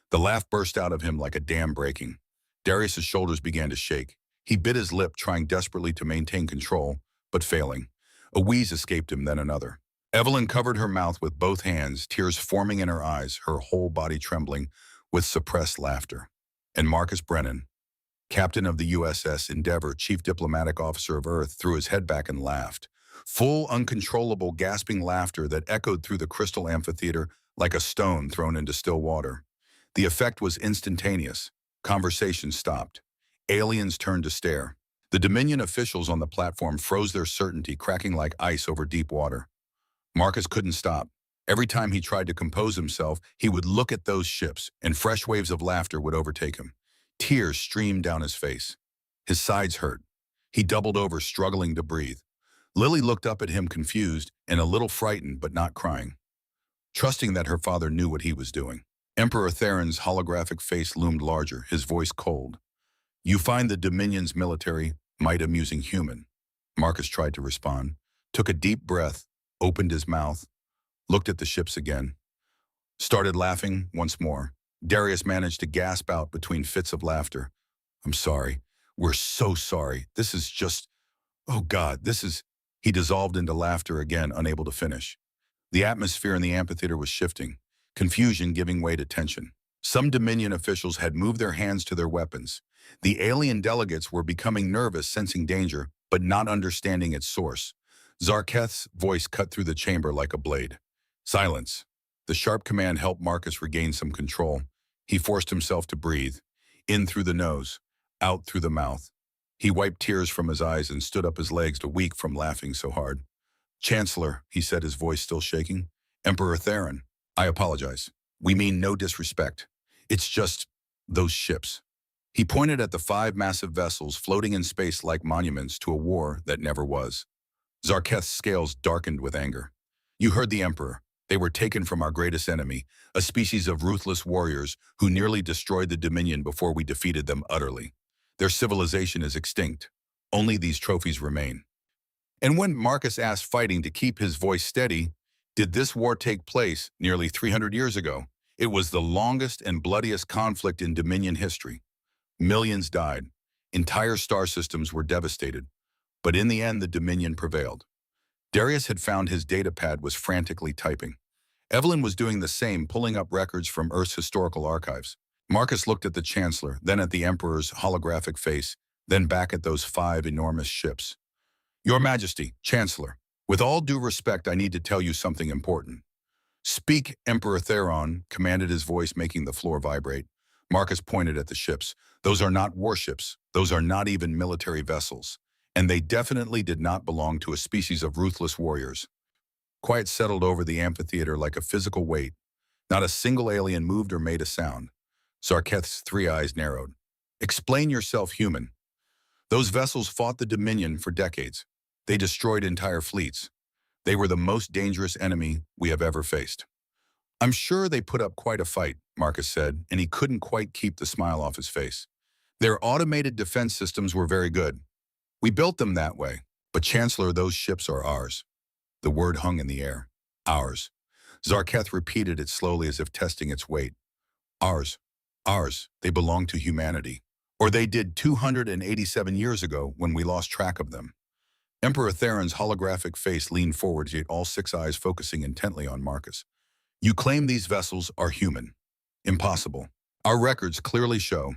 The laugh burst out of him like a dam breaking. Darius's shoulders began to shake. He bit his lip, trying desperately to maintain control, but failing. A wheeze escaped him, then another. Evelyn covered her mouth with both hands, tears forming in her eyes, her whole body trembling with suppressed laughter. And Marcus Brennan, captain of the USS Endeavor, chief diplomatic officer of Earth, threw his head back and laughed. Full, uncontrollable, gasping laughter that echoed through the crystal amphitheater like a stone thrown into still water. The effect was instantaneous. Conversation stopped. Aliens turned to stare. The Dominion officials on the platform froze their certainty, cracking like ice over deep water. Marcus couldn't stop. Every time he tried to compose himself, he would look at those ships, and fresh waves of laughter would overtake him. Tears streamed down his face. His sides hurt. He doubled over, struggling to breathe. Lily looked up at him confused and a little frightened, but not crying, trusting that her father knew what he was doing. Emperor Theron's holographic face loomed larger, his voice cold. "You find the Dominion's military might amusing human." Marcus tried to respond, took a deep breath, opened his mouth, looked at the ships again, started laughing once more. Darius managed to gasp out between fits of laughter. "I'm sorry. We're so sorry. This is just, oh God, this is..." He dissolved into laughter again, unable to finish. The atmosphere in the amphitheater was shifting, confusion giving way to tension. Some Dominion officials had moved their hands to their weapons. The alien delegates were becoming nervous, sensing danger, but not understanding its source. Zarketh's voice cut through the chamber like a blade. "Silence." The sharp command helped Marcus regain some control. He forced himself to breathe, in through the nose, out through the mouth. He wiped tears from his eyes and stood up his legs to weak from laughing so hard. "Chancellor," he said, his voice still shaking. "Emperor Theron, I apologize. We mean no disrespect. It's just those ships." He pointed at the 5 massive vessels floating in space like monuments to a war that never was. Zarketh's scales darkened with anger. "You heard the Emperor. They were taken from our greatest enemy, a species of ruthless warriors who nearly destroyed the Dominion before we defeated them utterly. Their civilization is extinct. Only these trophies remain." And when Marcus asked, fighting to keep his voice steady, did this war take place nearly 300 years ago? It was the longest and bloodiest conflict in Dominion history. Millions died. Entire star systems were devastated. But in the end, the Dominion prevailed. Darius had found his datapad, was frantically typing. Evelyn was doing the same, pulling up records from Earth's historical archives. Marcus looked at the Chancellor, then at the Emperor's holographic face, then back at those 5 enormous ships. "Your Majesty, Chancellor, with all due respect, I need to tell you something important." "Speak," Emperor Theron commanded, his voice making the floor vibrate. Marcus pointed at the ships. "Those are not warships. Those are not even military vessels. And they definitely did not belong to a species of ruthless warriors." Quiet settled over the amphitheater like a physical weight. Not a single alien moved or made a sound. Zarketh's 3 eyes narrowed. "Explain yourself, human." "Those vessels fought the Dominion for decades. They destroyed entire fleets. They were the most dangerous enemy we have ever faced." "I'm sure they put up quite a fight," Marcus said, and he couldn't quite keep the smile off his face. "Their automated defense systems were very good. We built them that way. But Chancellor, those ships are ours." The word hung in the air. "Ours." Zarketh repeated it slowly, as if testing its weight. "Ours. Ours. They belong to humanity. Or they did 287 years ago when we lost track of them." Emperor Theron's holographic face leaned forward, yet all 6 eyes focusing intently on Marcus. "You claim these vessels are human. Impossible. Our records clearly show.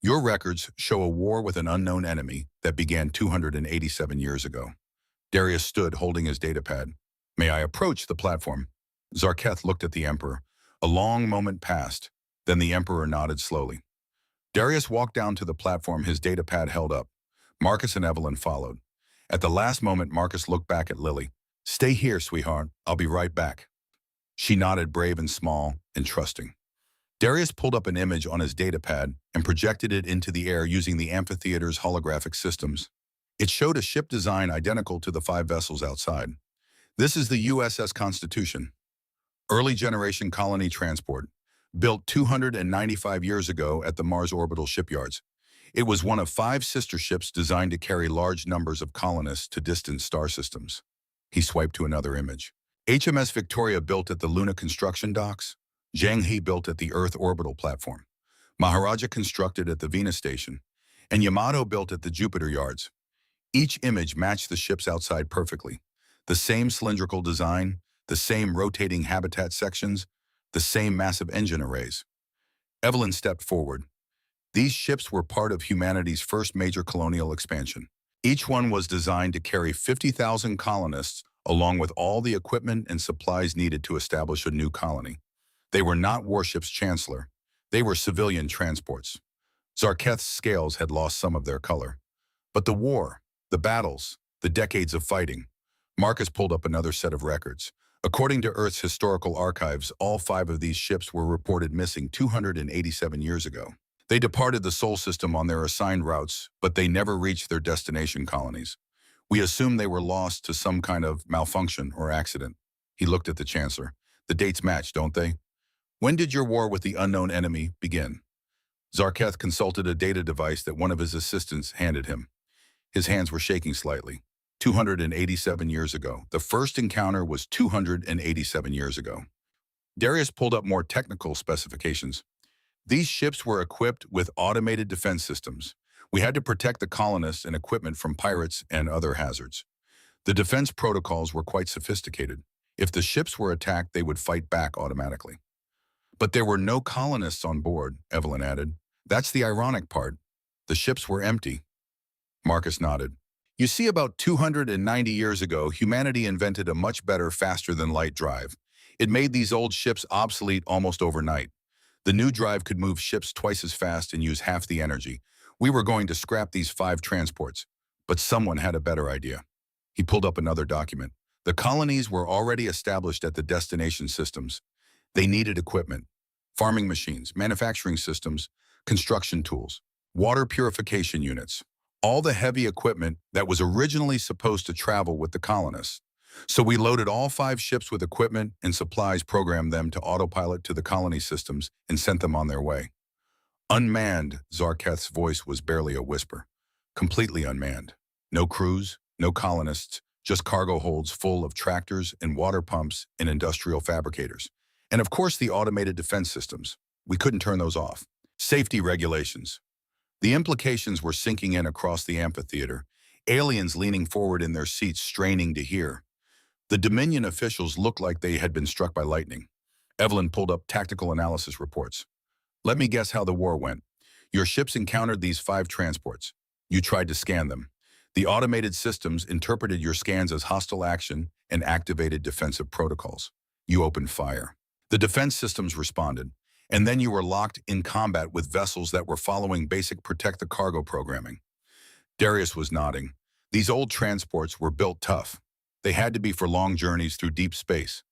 Your records show a war with an unknown enemy that began 287 years ago." Darius stood, holding his datapad. "May I approach the platform?" Zarketh looked at the Emperor. A long moment passed. Then the Emperor nodded slowly. Darius walked down to the platform, his datapad held up. Marcus and Evelyn followed. At the last moment, Marcus looked back at Lily. "Stay here, sweetheart. I'll be right back." She nodded, brave and small and trusting. Darius pulled up an image on his datapad and projected it into the air using the amphitheater's holographic systems. It showed a ship design identical to the 5 vessels outside. "This is the USS Constitution. Early generation colony transport. Built 295 years ago at the Mars orbital shipyards. It was one of 5 sister ships designed to carry large numbers of colonists to distant star systems." He swiped to another image. "HMS Victoria built at the Luna construction docks. Zhang He built at the Earth orbital platform. Maharaja constructed at the Venus station. And Yamato built at the Jupiter yards." Each image matched the ships outside perfectly. The same cylindrical design, the same rotating habitat sections, the same massive engine arrays. Evelyn stepped forward. These ships were part of humanity's first major colonial expansion. Each one was designed to carry 50,000 colonists, along with all the equipment and supplies needed to establish a new colony. They were not warships, Chancellor. They were civilian transports. Zarketh's scales had lost some of their color. But the war, the battles, the decades of fighting. Marcus pulled up another set of records. According to Earth's historical archives, all 5 of these ships were reported missing 287 years ago. They departed the Sol system on their assigned routes, but they never reached their destination colonies. We assume they were lost to some kind of malfunction or accident. He looked at the Chancellor. The dates match, don't they? When did your war with the unknown enemy begin? Zarketh consulted a data device that one of his assistants handed him. His hands were shaking slightly. 287 years ago. The first encounter was 287 years ago. Darius pulled up more technical specifications. These ships were equipped with automated defense systems. We had to protect the colonists and equipment from pirates and other hazards. The defense protocols were quite sophisticated. If the ships were attacked, they would fight back automatically. But there were no colonists on board, Evelyn added. That's the ironic part. The ships were empty. Marcus nodded. You see, about 290 years ago, humanity invented a much better, faster-than-light drive. It made these old ships obsolete almost overnight. The new drive could move ships twice as fast and use half the energy. We were going to scrap these 5 transports, but someone had a better idea. He pulled up another document. The colonies were already established at the destination systems. They needed equipment, farming machines, manufacturing systems, construction tools, water purification units, all the heavy equipment that was originally supposed to travel with the colonists. So we loaded all 5 ships with equipment and supplies, programmed them to autopilot to the colony systems, and sent them on their way. Unmanned, Zarketh's voice was barely a whisper. Completely unmanned. No crews, no colonists, just cargo holds full of tractors and water pumps and industrial fabricators. And of course the automated defense systems. We couldn't turn those off. Safety regulations. The implications were sinking in across the amphitheater, aliens leaning forward in their seats, straining to hear. The Dominion officials looked like they had been struck by lightning. Evelyn pulled up tactical analysis reports. Let me guess how the war went. Your ships encountered these 5 transports. You tried to scan them. The automated systems interpreted your scans as hostile action and activated defensive protocols. You opened fire. The defense systems responded, and then you were locked in combat with vessels that were following basic protect the cargo programming. Darius was nodding. These old transports were built tough. They had to be for long journeys through deep space.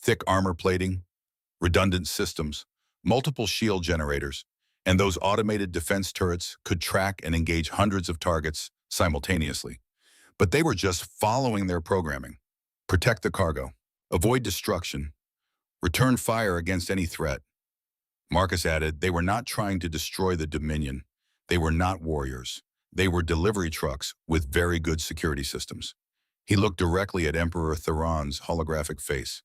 Thick armor plating, redundant systems, multiple shield generators, and those automated defense turrets could track and engage hundreds of targets simultaneously. But they were just following their programming. Protect the cargo. Avoid destruction. Return fire against any threat. Marcus added, they were not trying to destroy the Dominion. They were not warriors. They were delivery trucks with very good security systems. He looked directly at Emperor Theron's holographic face.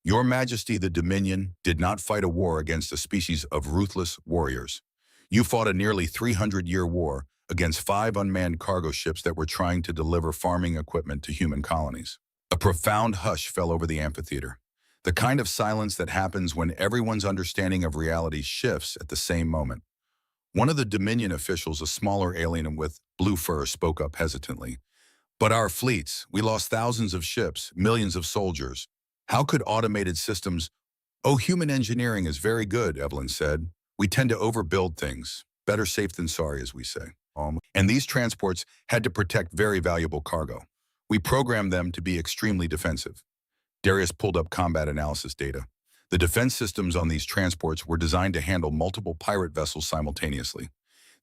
Your Majesty, the Dominion did not fight a war against a species of ruthless warriors. You fought a nearly 300-year war against 5 unmanned cargo ships that were trying to deliver farming equipment to human colonies. A profound hush fell over the amphitheater, the kind of silence that happens when everyone's understanding of reality shifts at the same moment. One of the Dominion officials, a smaller alien with blue fur, spoke up hesitantly. But our fleets, we lost thousands of ships, millions of soldiers. How could automated systems— Oh, human engineering is very good, Evelyn said. We tend to overbuild things. Better safe than sorry, as we say. And these transports had to protect very valuable cargo. We programmed them to be extremely defensive. Darius pulled up combat analysis data. The defense systems on these transports were designed to handle multiple pirate vessels simultaneously.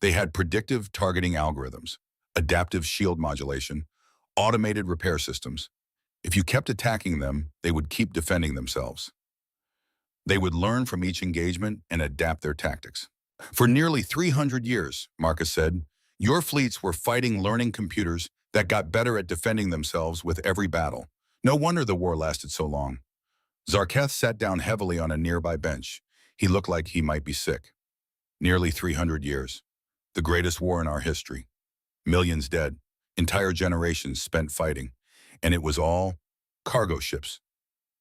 They had predictive targeting algorithms, adaptive shield modulation, automated repair systems. If you kept attacking them, they would keep defending themselves. They would learn from each engagement and adapt their tactics. For nearly 300 years, Marcus said, your fleets were fighting learning computers that got better at defending themselves with every battle. No wonder the war lasted so long. Zarketh sat down heavily on a nearby bench. He looked like he might be sick. Nearly 300 years. The greatest war in our history. Millions dead. Entire generations spent fighting. And it was all cargo ships.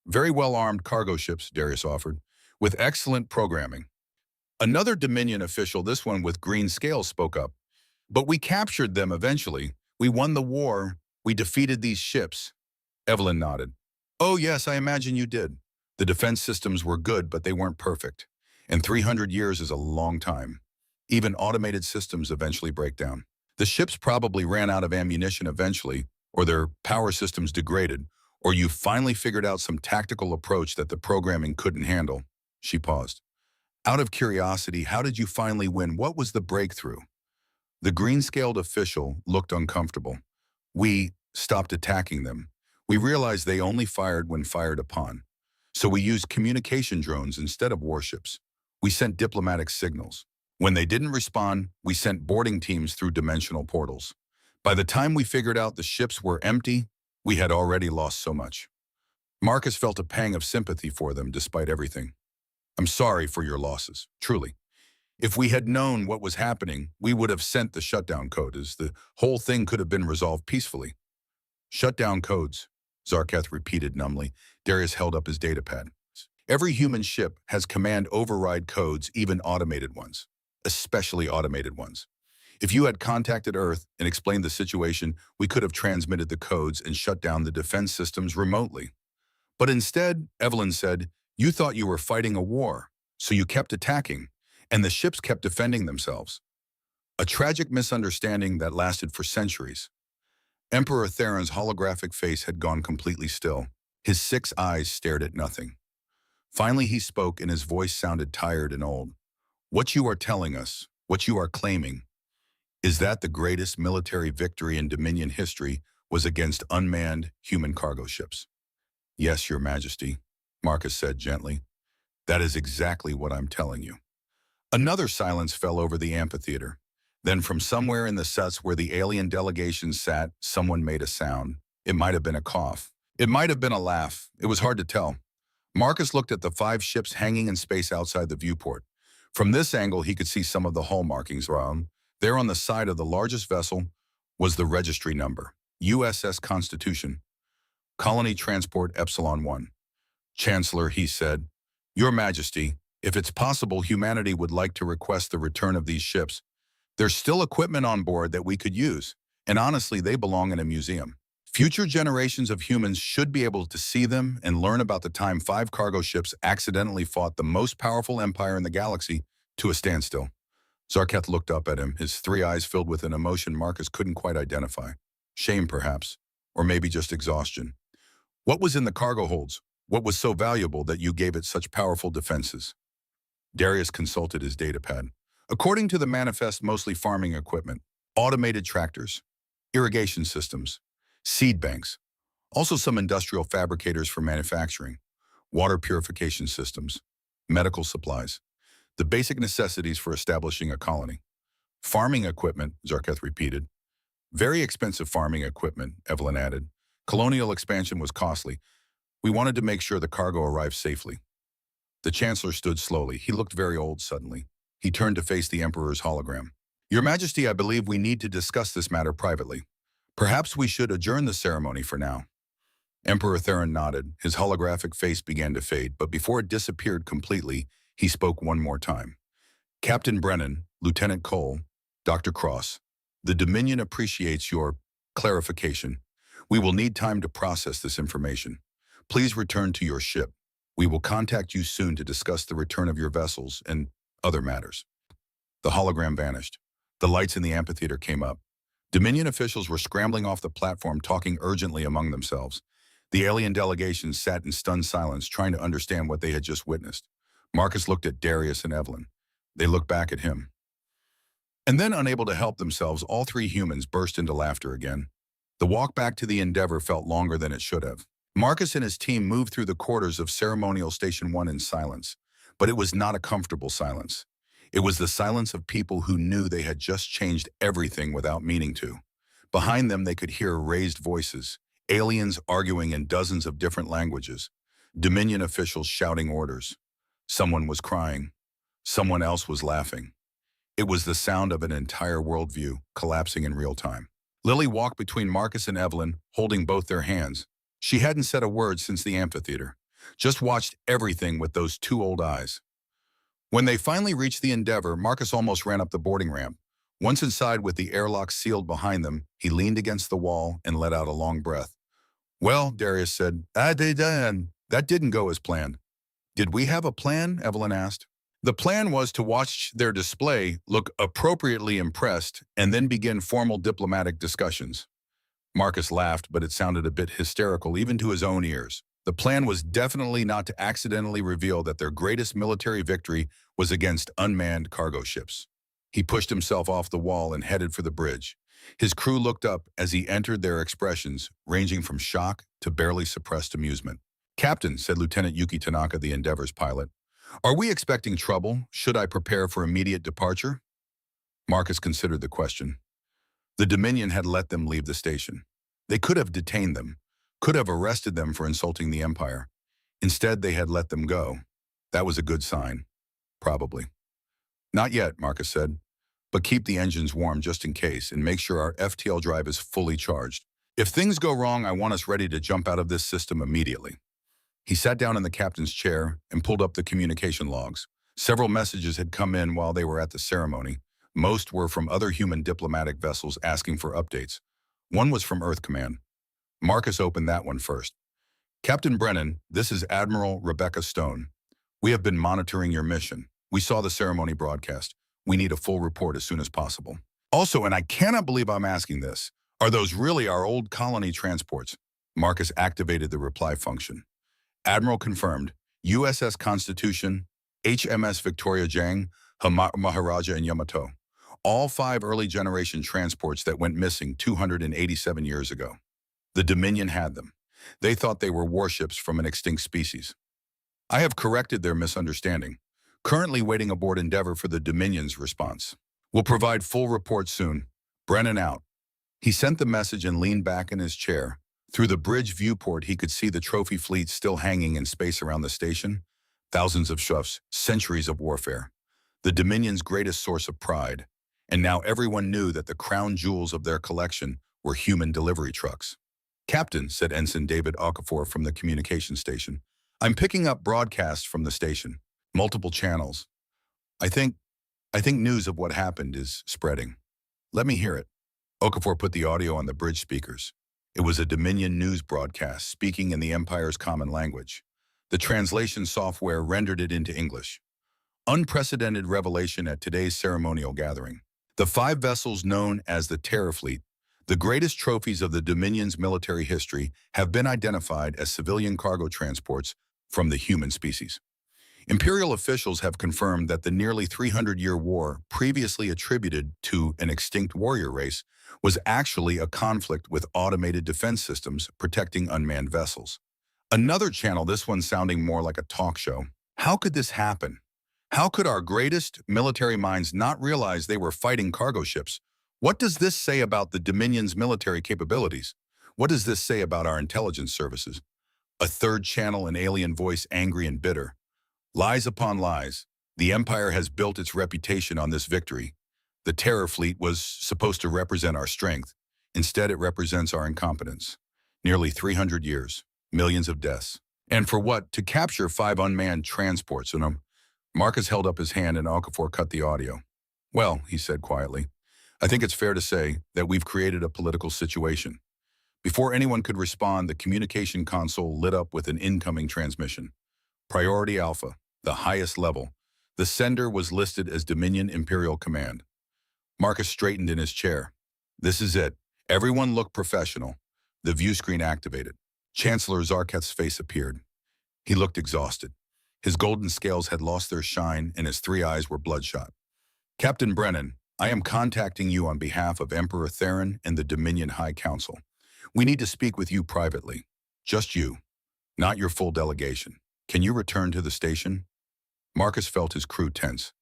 Very well-armed cargo ships, Darius offered, with excellent programming. Another Dominion official, this one with green scales, spoke up. But we captured them eventually. We won the war. We defeated these ships. Evelyn nodded. Oh yes, I imagine you did. The defense systems were good, but they weren't perfect. And 300 years is a long time. Even automated systems eventually break down. The ships probably ran out of ammunition eventually, or their power systems degraded, or you finally figured out some tactical approach that the programming couldn't handle. She paused. Out of curiosity, how did you finally win? What was the breakthrough? The green-scaled official looked uncomfortable. We stopped attacking them. We realized they only fired when fired upon. So we used communication drones instead of warships. We sent diplomatic signals. When they didn't respond, we sent boarding teams through dimensional portals. By the time we figured out the ships were empty, we had already lost so much. Marcus felt a pang of sympathy for them despite everything. I'm sorry for your losses, truly. If we had known what was happening, we would have sent the shutdown code, as the whole thing could have been resolved peacefully. Shutdown codes, Zarketh repeated numbly. Darius held up his datapad. Every human ship has command override codes, even automated ones, especially automated ones. If you had contacted Earth and explained the situation, we could have transmitted the codes and shut down the defense systems remotely. But instead, Evelyn said, you thought you were fighting a war, so you kept attacking, and the ships kept defending themselves. A tragic misunderstanding that lasted for centuries. Emperor Theron's holographic face had gone completely still. His 6 eyes stared at nothing. Finally, he spoke, and his voice sounded tired and old. What you are telling us, what you are claiming, is that the greatest military victory in Dominion history was against unmanned human cargo ships. Yes, Your Majesty, Marcus said gently. That is exactly what I'm telling you. Another silence fell over the amphitheater. Then from somewhere in the sets where the alien delegation sat, someone made a sound. It might have been a cough. It might have been a laugh. It was hard to tell. Marcus looked at the 5 ships hanging in space outside the viewport. From this angle, he could see some of the hull markings around. There on the side of the largest vessel was the registry number, USS Constitution, Colony Transport Epsilon 1. Chancellor, he said, Your Majesty, if it's possible, humanity would like to request the return of these ships. There's still equipment on board that we could use, and honestly, they belong in a museum. Future generations of humans should be able to see them and learn about the time 5 cargo ships accidentally fought the most powerful empire in the galaxy to a standstill. Zarketh looked up at him, his 3 eyes filled with an emotion Marcus couldn't quite identify. Shame, perhaps, or maybe just exhaustion. What was in the cargo holds? What was so valuable that you gave it such powerful defenses? Darius consulted his datapad. According to the manifest, mostly farming equipment, automated tractors, irrigation systems, seed banks, also some industrial fabricators for manufacturing, water purification systems, medical supplies, the basic necessities for establishing a colony. Farming equipment, Zarketh repeated. Very expensive farming equipment, Evelyn added. Colonial expansion was costly. We wanted to make sure the cargo arrived safely. The Chancellor stood slowly. He looked very old suddenly. He turned to face the Emperor's hologram. Your Majesty, I believe we need to discuss this matter privately. Perhaps we should adjourn the ceremony for now. Emperor Theron nodded. His holographic face began to fade, but before it disappeared completely, he spoke one more time. Captain Brennan, Lieutenant Cole, Dr. Cross, the Dominion appreciates your clarification. We will need time to process this information. Please return to your ship. We will contact you soon to discuss the return of your vessels and other matters. The hologram vanished. The lights in the amphitheater came up. Dominion officials were scrambling off the platform, talking urgently among themselves. The alien delegation sat in stunned silence, trying to understand what they had just witnessed. Marcus looked at Darius and Evelyn. They looked back at him. And then, unable to help themselves, all 3 humans burst into laughter again. The walk back to the Endeavor felt longer than it should have. Marcus and his team moved through the quarters of Ceremonial Station 1 in silence, but it was not a comfortable silence. It was the silence of people who knew they had just changed everything without meaning to. Behind them, they could hear raised voices, aliens arguing in dozens of different languages, Dominion officials shouting orders. Someone was crying. Someone else was laughing. It was the sound of an entire worldview collapsing in real time. Lily walked between Marcus and Evelyn, holding both their hands. She hadn't said a word since the amphitheater, just watched everything with those 2 old eyes. When they finally reached the Endeavor, Marcus almost ran up the boarding ramp. Once inside with the airlock sealed behind them, he leaned against the wall and let out a long breath. Well, Darius said, that didn't go as planned. Did we have a plan? Evelyn asked. The plan was to watch their display, look appropriately impressed, and then begin formal diplomatic discussions. Marcus laughed, but it sounded a bit hysterical even to his own ears. The plan was definitely not to accidentally reveal that their greatest military victory was against unmanned cargo ships. He pushed himself off the wall and headed for the bridge. His crew looked up as he entered, their expressions ranging from shock to barely suppressed amusement. "Captain," said Lieutenant Yuki Tanaka, the Endeavor's pilot, "are we expecting trouble? Should I prepare for immediate departure?" Marcus considered the question. The Dominion had let them leave the station. They could have detained them, could have arrested them for insulting the Empire. Instead, they had let them go. That was a good sign. Probably. "Not yet," Marcus said, "but keep the engines warm just in case and make sure our FTL drive is fully charged. If things go wrong, I want us ready to jump out of this system immediately." He sat down in the captain's chair and pulled up the communication logs. Several messages had come in while they were at the ceremony. Most were from other human diplomatic vessels asking for updates. One was from Earth Command. Marcus opened that one first. "Captain Brennan, this is Admiral Rebecca Stone. We have been monitoring your mission. We saw the ceremony broadcast. We need a full report as soon as possible. Also, and I cannot believe I'm asking this, are those really our old colony transports?" Marcus activated the reply function. Admiral confirmed, USS Constitution, HMS Victoria Jang, Maharaja, and Yamato. All 5 early-generation transports that went missing 287 years ago. The Dominion had them. They thought they were warships from an extinct species. I have corrected their misunderstanding. Currently waiting aboard Endeavor for the Dominion's response. Will provide full report soon. Brennan out. He sent the message and leaned back in his chair. Through the bridge viewport, he could see the trophy fleet still hanging in space around the station. Thousands of ships, centuries of warfare. The Dominion's greatest source of pride. And now everyone knew that the crown jewels of their collection were human delivery trucks. "Captain," said Ensign David Okafor from the communication station, "I'm picking up broadcasts from the station. Multiple channels. I think news of what happened is spreading. Let me hear it." Okafor put the audio on the bridge speakers. It was a Dominion news broadcast speaking in the Empire's common language. The translation software rendered it into English. Unprecedented revelation at today's ceremonial gathering. The 5 vessels known as the Terror Fleet, the greatest trophies of the Dominion's military history, have been identified as civilian cargo transports from the human species. Imperial officials have confirmed that the nearly 300-year war, previously attributed to an extinct warrior race, was actually a conflict with automated defense systems protecting unmanned vessels. Another channel, this one sounding more like a talk show. How could this happen? How could our greatest military minds not realize they were fighting cargo ships? What does this say about the Dominion's military capabilities? What does this say about our intelligence services? A third channel, an alien voice, angry and bitter. Lies upon lies. The Empire has built its reputation on this victory. The Terror Fleet was supposed to represent our strength. Instead, it represents our incompetence. Nearly 300 years, millions of deaths. And for what? To capture 5 unmanned transports. Marcus held up his hand and Okafor cut the audio. "Well," he said quietly, "I think it's fair to say that we've created a political situation." Before anyone could respond, the communication console lit up with an incoming transmission. Priority Alpha, the highest level. The sender was listed as Dominion Imperial Command. Marcus straightened in his chair. "This is it. Everyone look professional." The view screen activated. Chancellor Zarketh's face appeared. He looked exhausted. His golden scales had lost their shine and his 3 eyes were bloodshot. "Captain Brennan, I am contacting you on behalf of Emperor Theron and the Dominion High Council. We need to speak with you privately. Just you, not your full delegation. Can you return to the station?" Marcus felt his crew tense.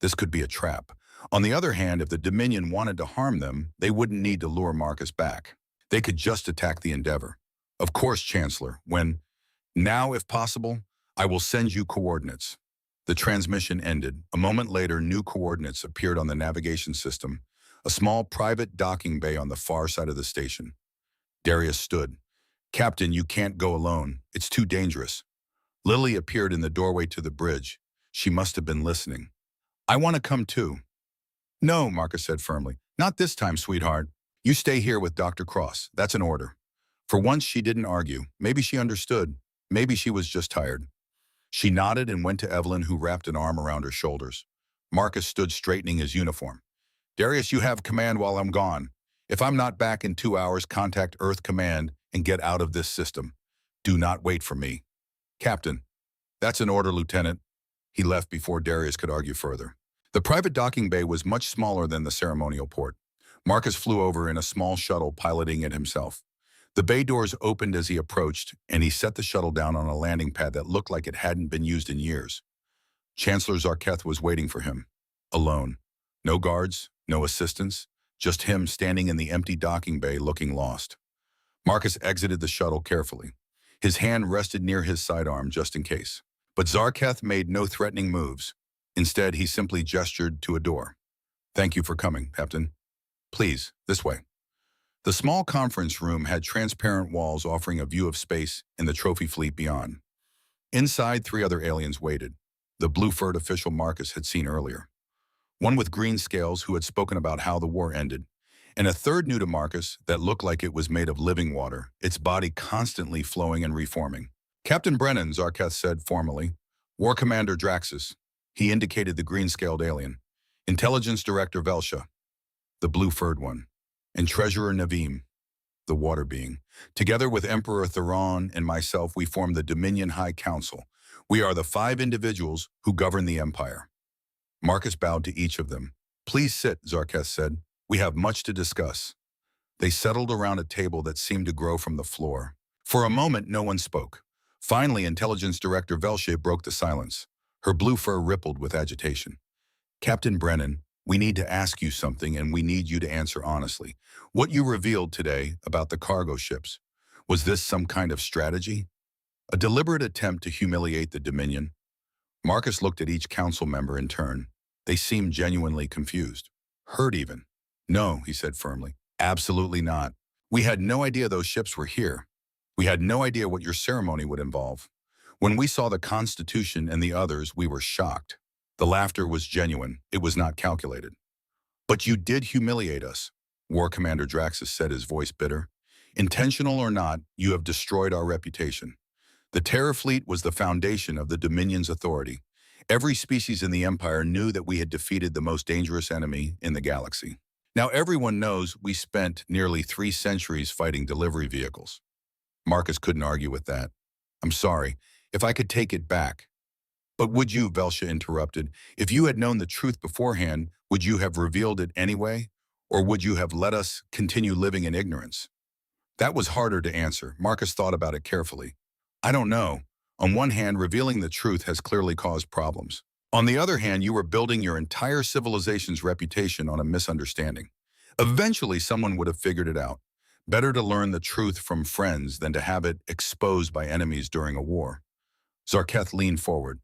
This could be a trap. On the other hand, if the Dominion wanted to harm them, they wouldn't need to lure Marcus back. They could just attack the Endeavor. "Of course, Chancellor. Now, if possible, I will send you coordinates." The transmission ended. A moment later, new coordinates appeared on the navigation system, a small private docking bay on the far side of the station. Darius stood. "Captain, you can't go alone. It's too dangerous." Lily appeared in the doorway to the bridge. She must have been listening. "I want to come too." "No," Marcus said firmly. "Not this time, sweetheart. You stay here with Dr. Cross. That's an order." For once, she didn't argue. Maybe she understood. Maybe she was just tired. She nodded and went to Evelyn, who wrapped an arm around her shoulders. Marcus stood straightening his uniform. Darius, you have command while I'm gone. If I'm not back in 2 hours, contact Earth Command and get out of this system. Do not wait for me. Captain, that's an order, Lieutenant. He left before Darius could argue further. The private docking bay was much smaller than the ceremonial port. Marcus flew over in a small shuttle, piloting it himself. The bay doors opened as he approached, and he set the shuttle down on a landing pad that looked like it hadn't been used in years. Chancellor Zarketh was waiting for him, alone. No guards, no assistants, just him standing in the empty docking bay looking lost. Marcus exited the shuttle carefully. His hand rested near his sidearm just in case. But Zarketh made no threatening moves. Instead, he simply gestured to a door. Thank you for coming, Captain. Please, this way. The small conference room had transparent walls offering a view of space and the trophy fleet beyond. Inside, 3 other aliens waited. The blue-furred official Marcus had seen earlier. One with green scales who had spoken about how the war ended, and a third new to Marcus that looked like it was made of living water, its body constantly flowing and reforming. Captain Brennan, Zarketh said formally. War Commander Draxus. He indicated the green-scaled alien. Intelligence Director Velsha, the blue-furred one, and Treasurer Navim, the water being. Together with Emperor Theron and myself, we form the Dominion High Council. We are the 5 individuals who govern the Empire. Marcus bowed to each of them. Please sit, Zarketh said. We have much to discuss. They settled around a table that seemed to grow from the floor. For a moment, no one spoke. Finally, Intelligence Director Velsha broke the silence. Her blue fur rippled with agitation. Captain Brennan, we need to ask you something, and we need you to answer honestly. What you revealed today about the cargo ships, was this some kind of strategy? A deliberate attempt to humiliate the Dominion? Marcus looked at each council member in turn. They seemed genuinely confused. Hurt even. No, he said firmly. Absolutely not. We had no idea those ships were here. We had no idea what your ceremony would involve. When we saw the Constitution and the others, we were shocked. The laughter was genuine. It was not calculated. But you did humiliate us, War Commander Draxus said, his voice bitter. Intentional or not, you have destroyed our reputation. The Terror Fleet was the foundation of the Dominion's authority. Every species in the Empire knew that we had defeated the most dangerous enemy in the galaxy. Now everyone knows we spent nearly 3 centuries fighting delivery vehicles. Marcus couldn't argue with that. I'm sorry, if I could take it back. But would you, Velsha interrupted, if you had known the truth beforehand, would you have revealed it anyway? Or would you have let us continue living in ignorance? That was harder to answer. Marcus thought about it carefully. I don't know. On one hand, revealing the truth has clearly caused problems. On the other hand, you were building your entire civilization's reputation on a misunderstanding. Eventually, someone would have figured it out. Better to learn the truth from friends than to have it exposed by enemies during a war. Zarketh leaned forward.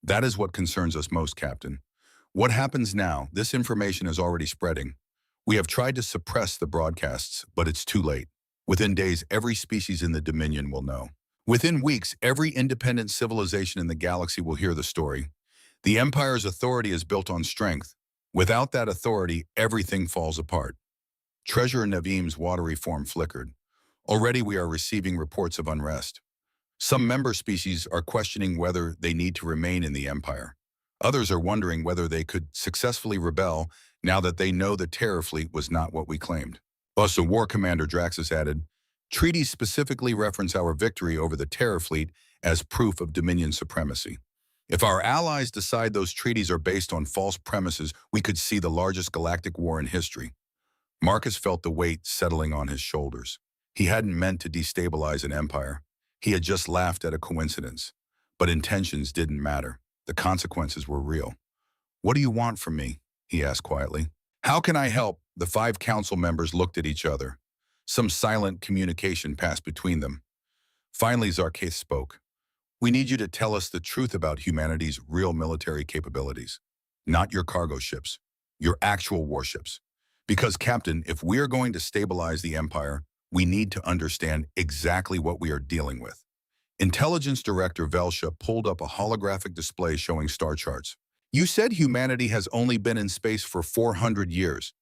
That is what concerns us most, Captain. What happens now? This information is already spreading. We have tried to suppress the broadcasts, but it's too late. Within days, every species in the Dominion will know. Within weeks, every independent civilization in the galaxy will hear the story. The Empire's authority is built on strength. Without that authority, everything falls apart. Treasurer Navim's watery form flickered. Already we are receiving reports of unrest. Some member species are questioning whether they need to remain in the Empire. Others are wondering whether they could successfully rebel now that they know the Terror Fleet was not what we claimed. Also, War Commander Draxus added, treaties specifically reference our victory over the Terror Fleet as proof of Dominion supremacy. If our allies decide those treaties are based on false premises, we could see the largest galactic war in history. Marcus felt the weight settling on his shoulders. He hadn't meant to destabilize an empire. He had just laughed at a coincidence. But intentions didn't matter. The consequences were real. What do you want from me? He asked quietly. How can I help? The 5 council members looked at each other. Some silent communication passed between them. Finally, Zarketh spoke. We need you to tell us the truth about humanity's real military capabilities. Not your cargo ships. Your actual warships. Because, Captain, if we are going to stabilize the Empire, we need to understand exactly what we are dealing with. Intelligence Director Velsha pulled up a holographic display showing star charts. You said humanity has only been in space for 400 years,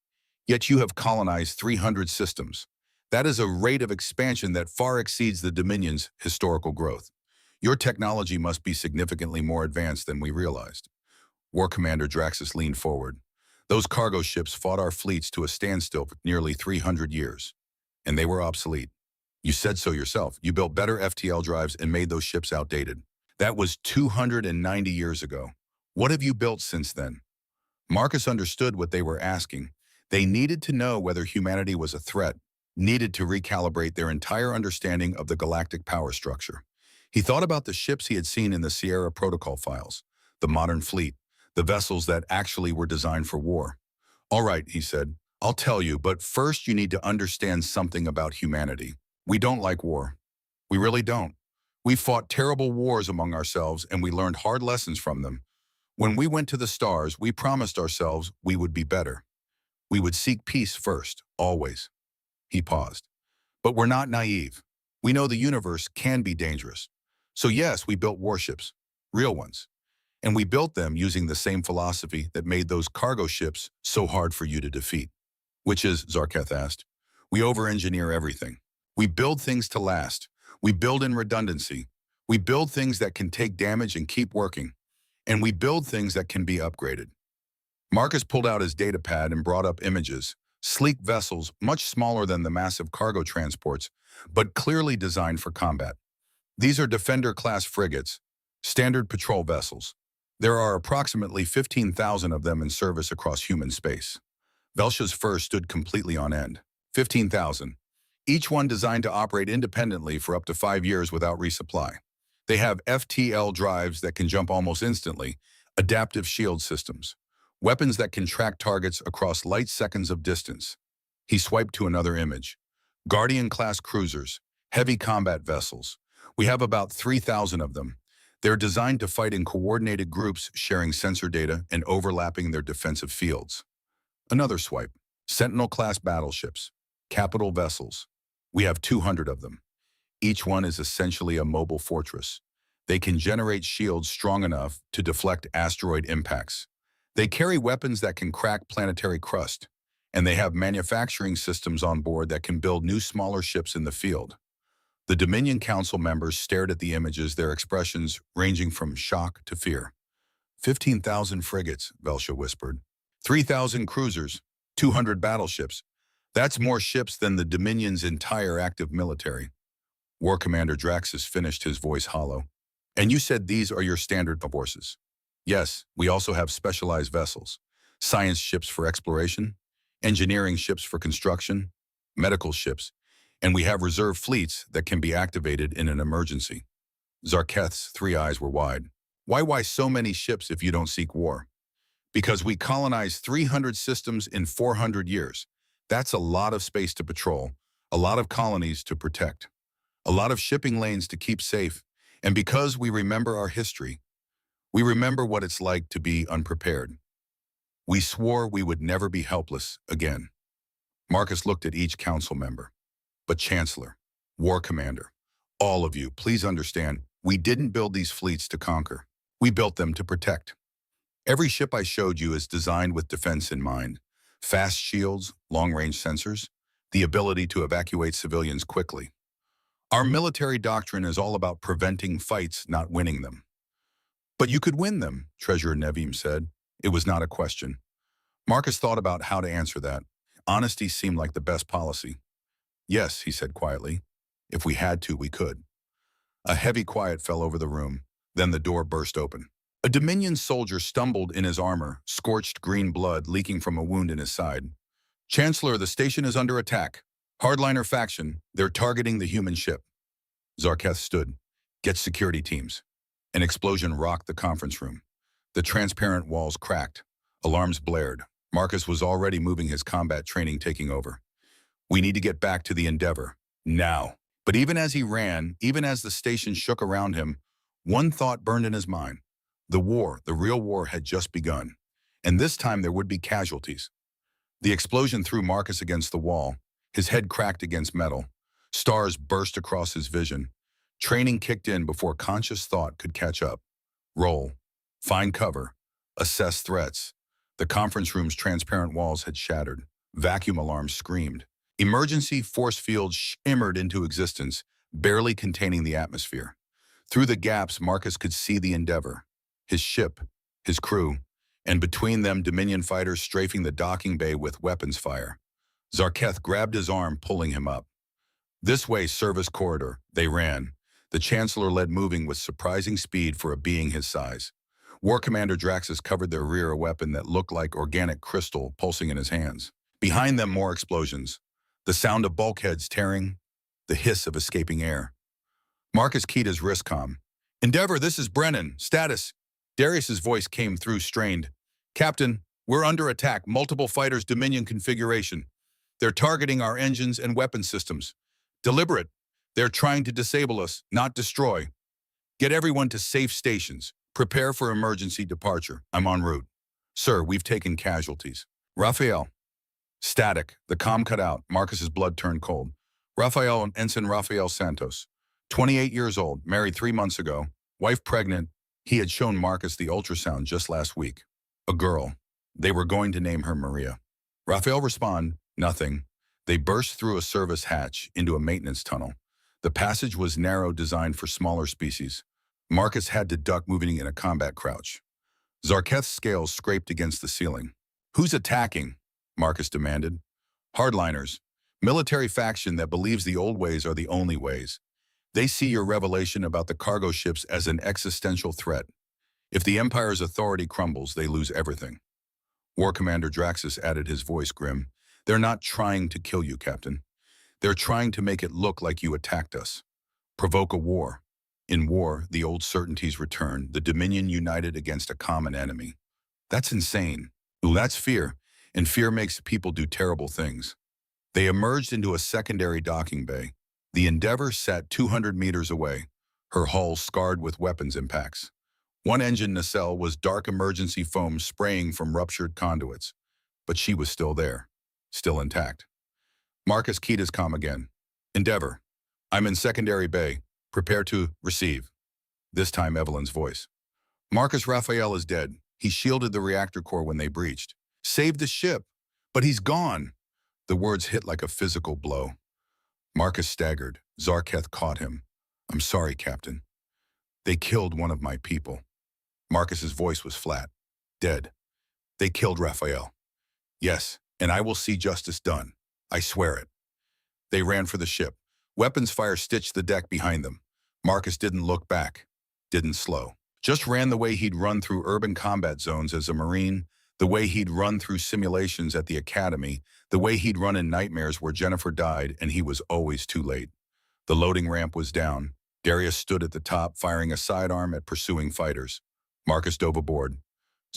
yet you have colonized 300 systems. That is a rate of expansion that far exceeds the Dominion's historical growth. Your technology must be significantly more advanced than we realized. War Commander Draxus leaned forward. Those cargo ships fought our fleets to a standstill for nearly 300 years, and they were obsolete. You said so yourself. You built better FTL drives and made those ships outdated. That was 290 years ago. What have you built since then? Marcus understood what they were asking. They needed to know whether humanity was a threat, needed to recalibrate their entire understanding of the galactic power structure. He thought about the ships he had seen in the Sierra Protocol files, the modern fleet, the vessels that actually were designed for war. All right, he said, I'll tell you, but first you need to understand something about humanity. We don't like war. We really don't. We fought terrible wars among ourselves and we learned hard lessons from them. When we went to the stars, we promised ourselves we would be better. We would seek peace first, always. He paused. But we're not naive. We know the universe can be dangerous. So yes, we built warships, real ones. And we built them using the same philosophy that made those cargo ships so hard for you to defeat. Which is, Zarketh asked, we over-engineer everything. We build things to last. We build in redundancy. We build things that can take damage and keep working. And we build things that can be upgraded. Marcus pulled out his data pad and brought up images, sleek vessels much smaller than the massive cargo transports, but clearly designed for combat. These are Defender-class frigates, standard patrol vessels. There are approximately 15,000 of them in service across human space. Velsha's fur stood completely on end. 15,000. Each one designed to operate independently for up to 5 years without resupply. They have FTL drives that can jump almost instantly, adaptive shield systems, weapons that can track targets across light seconds of distance. He swiped to another image. Guardian-class cruisers, heavy combat vessels. We have about 3,000 of them. They're designed to fight in coordinated groups, sharing sensor data and overlapping their defensive fields. Another swipe. Sentinel-class battleships, capital vessels. We have 200 of them. Each one is essentially a mobile fortress. They can generate shields strong enough to deflect asteroid impacts. They carry weapons that can crack planetary crust, and they have manufacturing systems on board that can build new smaller ships in the field. The Dominion Council members stared at the images, their expressions ranging from shock to fear. 15,000 frigates, Velsha whispered. 3,000 cruisers, 200 battleships. That's more ships than the Dominion's entire active military. War Commander Draxus finished, his voice hollow. And you said these are your standard forces? Yes, we also have specialized vessels. Science ships for exploration, engineering ships for construction, medical ships, and we have reserve fleets that can be activated in an emergency. Zarketh's three eyes were wide. Why so many ships if you don't seek war? Because we colonized 300 systems in 400 years. That's a lot of space to patrol, a lot of colonies to protect, a lot of shipping lanes to keep safe, and because we remember our history, we remember what it's like to be unprepared. We swore we would never be helpless again. Marcus looked at each council member. But Chancellor, War Commander, all of you, please understand, we didn't build these fleets to conquer. We built them to protect. Every ship I showed you is designed with defense in mind. Fast shields, long-range sensors, the ability to evacuate civilians quickly. Our military doctrine is all about preventing fights, not winning them. But you could win them, Treasurer Nevim said. It was not a question. Marcus thought about how to answer that. Honesty seemed like the best policy. Yes, he said quietly. If we had to, we could. A heavy quiet fell over the room. Then the door burst open. A Dominion soldier stumbled in his armor, scorched green blood leaking from a wound in his side. Chancellor, the station is under attack. Hardliner faction, they're targeting the human ship. Zarketh stood. Get security teams. An explosion rocked the conference room. The transparent walls cracked. Alarms blared. Marcus was already moving, his combat training taking over. We need to get back to the Endeavor. Now. But even as he ran, even as the station shook around him, one thought burned in his mind. The war, the real war, had just begun. And this time there would be casualties. The explosion threw Marcus against the wall. His head cracked against metal. Stars burst across his vision. Training kicked in before conscious thought could catch up. Roll. Find cover. Assess threats. The conference room's transparent walls had shattered. Vacuum alarms screamed. Emergency force fields shimmered into existence, barely containing the atmosphere. Through the gaps, Marcus could see the Endeavor, his ship, his crew, and between them Dominion fighters strafing the docking bay with weapons fire. Zarketh grabbed his arm, pulling him up. This way, service corridor, they ran. The Chancellor led, moving with surprising speed for a being his size. War Commander Draxus covered their rear, a weapon that looked like organic crystal pulsing in his hands. Behind them, more explosions. The sound of bulkheads tearing, the hiss of escaping air. Marcus keyed his wrist comm. Endeavor, this is Brennan. Status. Darius's voice came through, strained. Captain, we're under attack. Multiple fighters, Dominion configuration. They're targeting our engines and weapon systems. Deliberate. They're trying to disable us, not destroy. Get everyone to safe stations. Prepare for emergency departure. I'm en route. Sir, we've taken casualties. Raphael. Static. The comm cut out. Marcus's blood turned cold. Raphael, Ensign Raphael Santos. 28 years old, married 3 months ago. Wife pregnant. He had shown Marcus the ultrasound just last week. A girl. They were going to name her Maria. Raphael respond, nothing. They burst through a service hatch into a maintenance tunnel. The passage was narrow, designed for smaller species. Marcus had to duck, moving in a combat crouch. Zarketh's scales scraped against the ceiling. Who's attacking? Marcus demanded. Hardliners. Military faction that believes the old ways are the only ways. They see your revelation about the cargo ships as an existential threat. If the Empire's authority crumbles, they lose everything. War Commander Draxus added, his voice grim. They're not trying to kill you, Captain. They're trying to make it look like you attacked us. Provoke a war. In war, the old certainties return, the Dominion united against a common enemy. That's insane. Ooh, that's fear, and fear makes people do terrible things. They emerged into a secondary docking bay. The Endeavor sat 200 meters away, her hull scarred with weapons impacts. One engine nacelle was dark emergency foam spraying from ruptured conduits, but she was still there, still intact. Marcus keyed his comm again. Endeavor, I'm in secondary bay. Prepare to receive. This time, Evelyn's voice. Marcus Raphael is dead. He shielded the reactor core when they breached. Saved the ship, but he's gone. The words hit like a physical blow. Marcus staggered. Zarketh caught him. I'm sorry, Captain. They killed one of my people. Marcus's voice was flat. Dead. They killed Raphael. Yes, and I will see justice done. I swear it. They ran for the ship. Weapons fire stitched the deck behind them. Marcus didn't look back, didn't slow. Just ran the way he'd run through urban combat zones as a Marine, the way he'd run through simulations at the Academy, the way he'd run in nightmares where Jennifer died and he was always too late. The loading ramp was down. Darius stood at the top, firing a sidearm at pursuing fighters. Marcus dove aboard.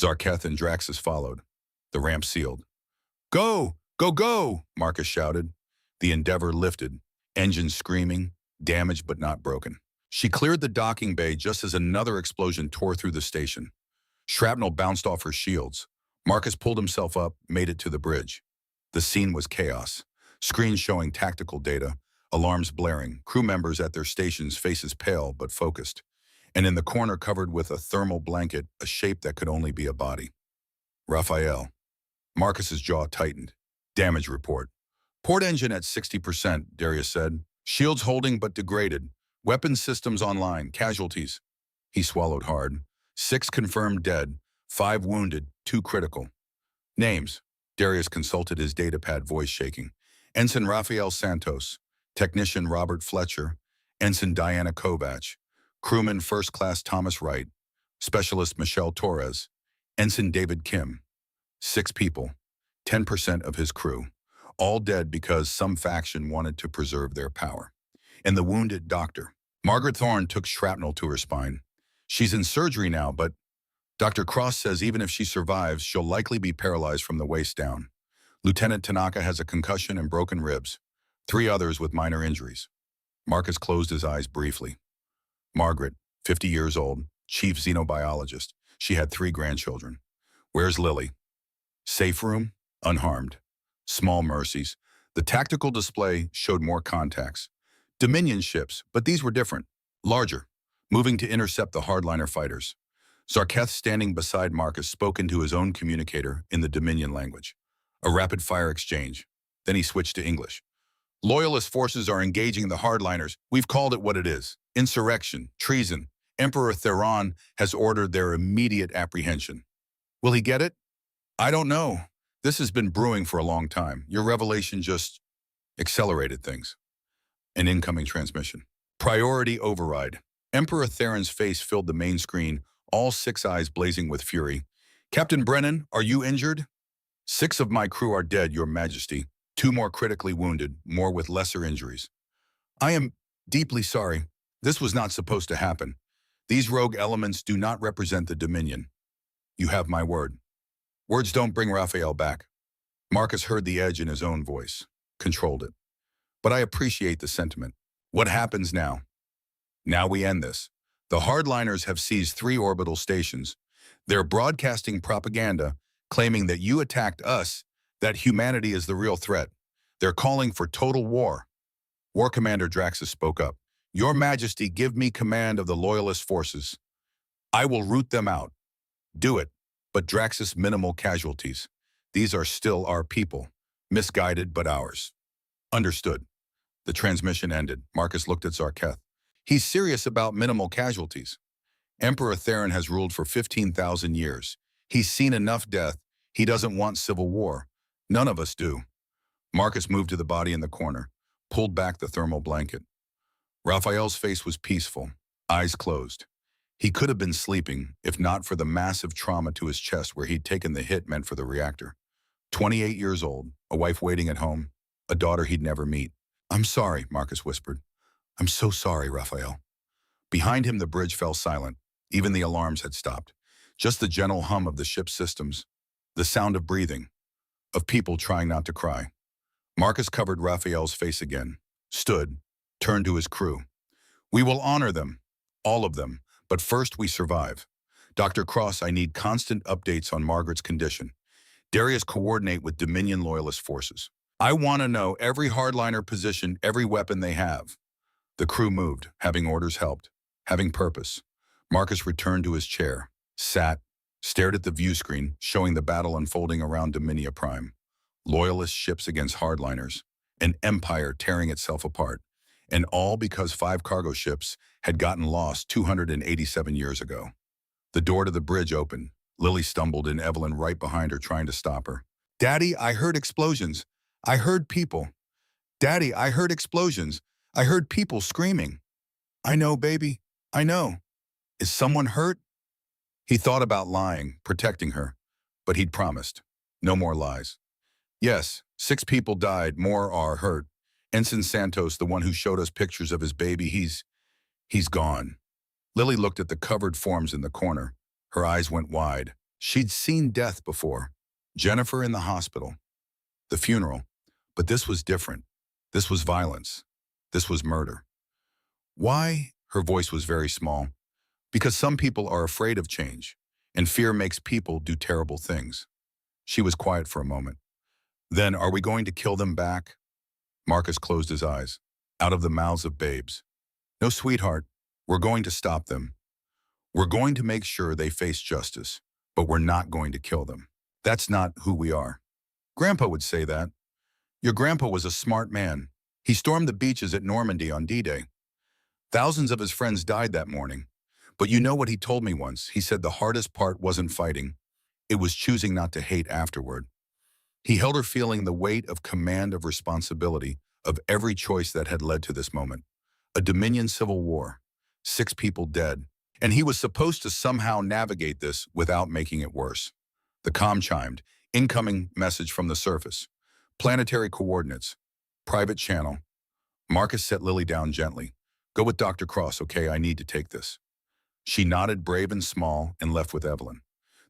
Zarketh and Draxus followed. The ramp sealed. Go! Go, go! Marcus shouted. The Endeavor lifted, engines screaming, damaged but not broken. She cleared the docking bay just as another explosion tore through the station. Shrapnel bounced off her shields. Marcus pulled himself up, made it to the bridge. The scene was chaos. Screens showing tactical data, alarms blaring, crew members at their stations, faces pale but focused. And in the corner, covered with a thermal blanket, a shape that could only be a body. Raphael. Marcus's jaw tightened. Damage report. Port engine at 60%, Darius said. Shields holding but degraded. Weapons systems online. Casualties. He swallowed hard. 6 confirmed dead. 5 wounded. 2 critical. Names. Darius consulted his datapad, voice shaking. Ensign Raphael Santos. Technician Robert Fletcher. Ensign Diana Kovach. Crewman First Class Thomas Wright. Specialist Michelle Torres. Ensign David Kim. 6 people. 10% of his crew. All dead because some faction wanted to preserve their power. And the wounded doctor. Margaret Thorne took shrapnel to her spine. She's in surgery now, but Dr. Cross says even if she survives, she'll likely be paralyzed from the waist down. Lieutenant Tanaka has a concussion and broken ribs. 3 others with minor injuries. Marcus closed his eyes briefly. Margaret, 50 years old, chief xenobiologist. She had 3 grandchildren. Where's Lily? Safe room, unharmed. Small mercies. The tactical display showed more contacts. Dominion ships, but these were different. Larger, moving to intercept the hardliner fighters. Zarketh, standing beside Marcus, spoke into his own communicator in the Dominion language. A rapid-fire exchange. Then he switched to English. Loyalist forces are engaging the hardliners. We've called it what it is. Insurrection, treason. Emperor Theron has ordered their immediate apprehension. Will he get it? I don't know. This has been brewing for a long time. Your revelation just accelerated things. An incoming transmission. Priority override. Emperor Theron's face filled the main screen, all six eyes blazing with fury. Captain Brennan, are you injured? 6 of my crew are dead, Your Majesty. 2 more critically wounded, more with lesser injuries. I am deeply sorry. This was not supposed to happen. These rogue elements do not represent the Dominion. You have my word. Words don't bring Raphael back. Marcus heard the edge in his own voice, controlled it. But I appreciate the sentiment. What happens now? Now we end this. The hardliners have seized 3 orbital stations. They're broadcasting propaganda, claiming that you attacked us, that humanity is the real threat. They're calling for total war. War Commander Draxus spoke up. Your Majesty, give me command of the Loyalist forces. I will root them out. Do it. But Draxus, minimal casualties. These are still our people. Misguided, but ours. Understood. The transmission ended. Marcus looked at Zarketh. He's serious about minimal casualties. Emperor Theron has ruled for 15,000 years. He's seen enough death. He doesn't want civil war. None of us do. Marcus moved to the body in the corner, pulled back the thermal blanket. Raphael's face was peaceful, eyes closed. He could have been sleeping, if not for the massive trauma to his chest where he'd taken the hit meant for the reactor. 28 years old, a wife waiting at home, a daughter he'd never meet. I'm sorry, Marcus whispered. I'm so sorry, Raphael. Behind him, the bridge fell silent. Even the alarms had stopped. Just the gentle hum of the ship's systems, the sound of breathing, of people trying not to cry. Marcus covered Raphael's face again, stood, turned to his crew. We will honor them, all of them, but first we survive. Dr. Cross, I need constant updates on Margaret's condition. Darius, coordinate with Dominion Loyalist forces. I want to know every hardliner position, every weapon they have. The crew moved, having orders helped, having purpose. Marcus returned to his chair, sat, stared at the view screen, showing the battle unfolding around Dominia Prime. Loyalist ships against hardliners, an empire tearing itself apart, and all because 5 cargo ships had gotten lost 287 years ago. The door to the bridge opened. Lily stumbled and Evelyn right behind her trying to stop her. Daddy, I heard explosions. I heard people. Daddy, I heard explosions. I heard people screaming. I know, baby. I know. Is someone hurt? He thought about lying, protecting her, but he'd promised. No more lies. Yes, 6 people died, more are hurt. Ensign Santos, the one who showed us pictures of his baby, he's gone. Lily looked at the covered forms in the corner. Her eyes went wide. She'd seen death before. Jennifer in the hospital. The funeral. But this was different. This was violence. This was murder. Why? Her voice was very small. Because some people are afraid of change, and fear makes people do terrible things. She was quiet for a moment. Then, are we going to kill them back? Marcus closed his eyes. Out of the mouths of babes. No, sweetheart. We're going to stop them. We're going to make sure they face justice, but we're not going to kill them. That's not who we are. Grandpa would say that. Your grandpa was a smart man. He stormed the beaches at Normandy on D-Day. Thousands of his friends died that morning. But you know what he told me once? He said the hardest part wasn't fighting. It was choosing not to hate afterward. He held her feeling the weight of command of responsibility of every choice that had led to this moment. A Dominion civil war, 6 people dead, and he was supposed to somehow navigate this without making it worse. The comm chimed, incoming message from the surface. Planetary coordinates, private channel. Marcus set Lily down gently. Go with Dr. Cross, okay? I need to take this. She nodded, brave and small, and left with Evelyn.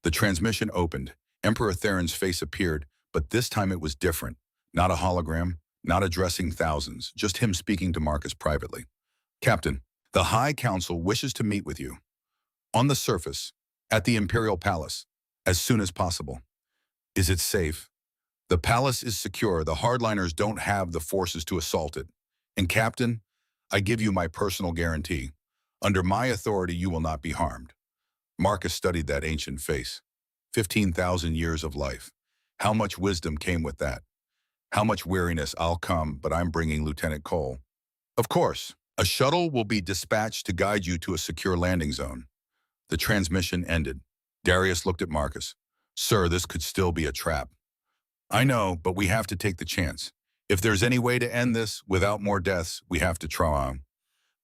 The transmission opened. Emperor Theron's face appeared, but this time it was different. Not a hologram, not addressing thousands, just him speaking to Marcus privately. Captain, the High Council wishes to meet with you. On the surface, at the Imperial Palace, as soon as possible. Is it safe? The palace is secure. The hardliners don't have the forces to assault it. And Captain, I give you my personal guarantee. Under my authority, you will not be harmed. Marcus studied that ancient face. 15,000 years of life. How much wisdom came with that? How much weariness? I'll come, but I'm bringing Lieutenant Cole. Of course, A shuttle will be dispatched to guide you to a secure landing zone. The transmission ended. Darius looked at Marcus. Sir, this could still be a trap. I know, but we have to take the chance. If there's any way to end this without more deaths, we have to try on.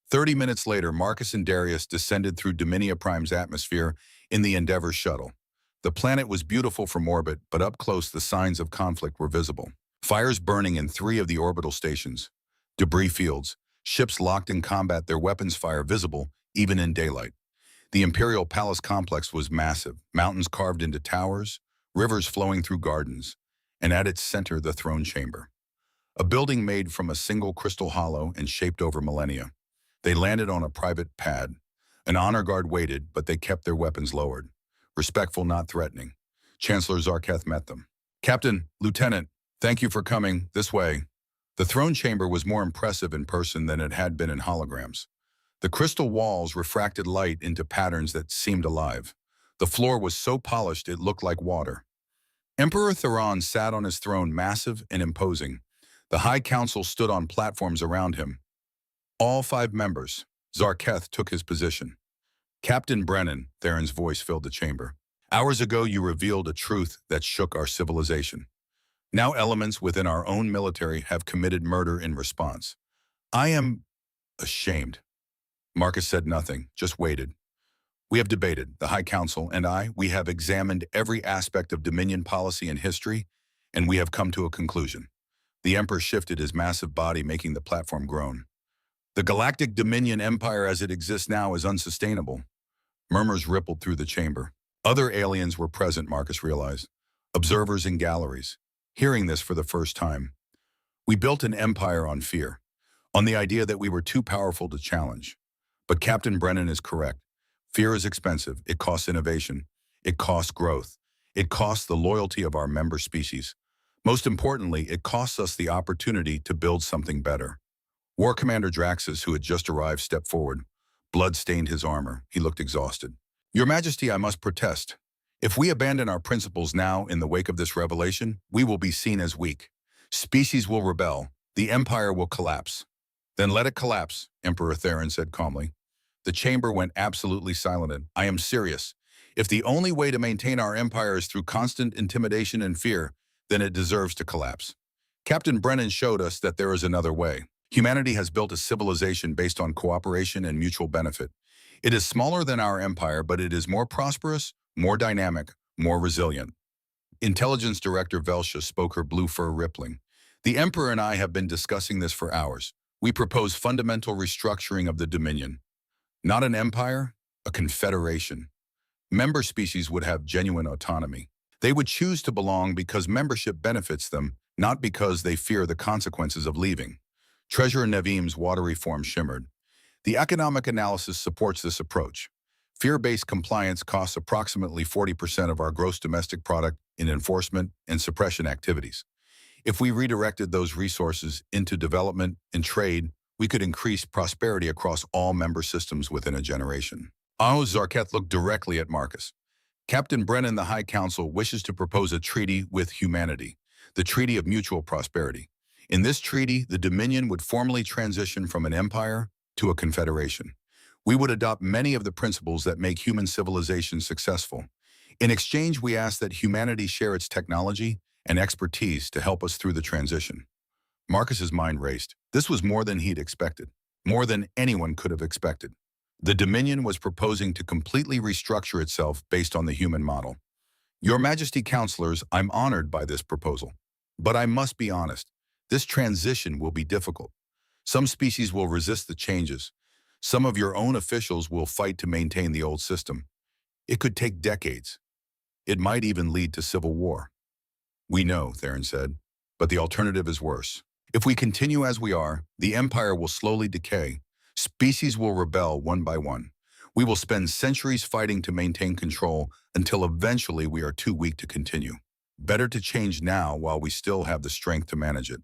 30 minutes later, Marcus and Darius descended through Dominia Prime's atmosphere in the Endeavour shuttle. The planet was beautiful from orbit, but up close the signs of conflict were visible. Fires burning in 3 of the orbital stations. Debris fields. Ships locked in combat, their weapons fire visible, even in daylight. The Imperial Palace complex was massive, mountains carved into towers, rivers flowing through gardens, and at its center the throne chamber. A building made from a single crystal hollow and shaped over millennia. They landed on a private pad. An honor guard waited, but they kept their weapons lowered. Respectful, not threatening. Chancellor Zarketh met them. Captain, Lieutenant, thank you for coming this way. The throne chamber was more impressive in person than it had been in holograms. The crystal walls refracted light into patterns that seemed alive. The floor was so polished it looked like water. Emperor Theron sat on his throne, massive and imposing. The High Council stood on platforms around him. All 5 members. Zarketh took his position. Captain Brennan, Theron's voice filled the chamber. Hours ago you revealed a truth that shook our civilization. Now elements within our own military have committed murder in response. I am ashamed. Marcus said nothing, just waited. We have debated, the High Council and I, we have examined every aspect of Dominion policy and history, and we have come to a conclusion. The Emperor shifted his massive body, making the platform groan. The Galactic Dominion Empire as it exists now is unsustainable. Murmurs rippled through the chamber. Other aliens were present, Marcus realized. Observers in galleries. Hearing this for the first time. We built an empire on fear, on the idea that we were too powerful to challenge. But Captain Brennan is correct. Fear is expensive. It costs innovation. It costs growth. It costs the loyalty of our member species. Most importantly, it costs us the opportunity to build something better. War Commander Draxus, who had just arrived, stepped forward. Blood stained his armor. He looked exhausted. Your Majesty, I must protest. If we abandon our principles now in the wake of this revelation, we will be seen as weak. Species will rebel. The Empire will collapse. Then let it collapse, Emperor Theron said calmly. The chamber went absolutely silent. I am serious. If the only way to maintain our empire is through constant intimidation and fear, then it deserves to collapse. Captain Brennan showed us that there is another way. Humanity has built a civilization based on cooperation and mutual benefit. It is smaller than our empire, but it is more prosperous, more dynamic, more resilient. Intelligence Director Velsha spoke, her blue fur rippling. The Emperor and I have been discussing this for hours. We propose fundamental restructuring of the Dominion. Not an empire, a confederation. Member species would have genuine autonomy. They would choose to belong because membership benefits them, not because they fear the consequences of leaving. Treasurer Nevim's watery form shimmered. The economic analysis supports this approach. Fear-based compliance costs approximately 40% of our gross domestic product in enforcement and suppression activities. If we redirected those resources into development and trade, we could increase prosperity across all member systems within a generation. Zarketh looked directly at Marcus. Captain Brennan, the High Council, wishes to propose a treaty with humanity, the Treaty of Mutual Prosperity. In this treaty, the Dominion would formally transition from an empire to a confederation. We would adopt many of the principles that make human civilization successful. In exchange, we ask that humanity share its technology and expertise to help us through the transition. Marcus's mind raced. This was more than he'd expected, more than anyone could have expected. The Dominion was proposing to completely restructure itself based on the human model. Your Majesty, Counselors, I'm honored by this proposal. But I must be honest, this transition will be difficult. Some species will resist the changes. Some of your own officials will fight to maintain the old system. It could take decades. It might even lead to civil war. We know, Theron said, but the alternative is worse. If we continue as we are, the Empire will slowly decay. Species will rebel one by one. We will spend centuries fighting to maintain control until eventually we are too weak to continue. Better to change now while we still have the strength to manage it.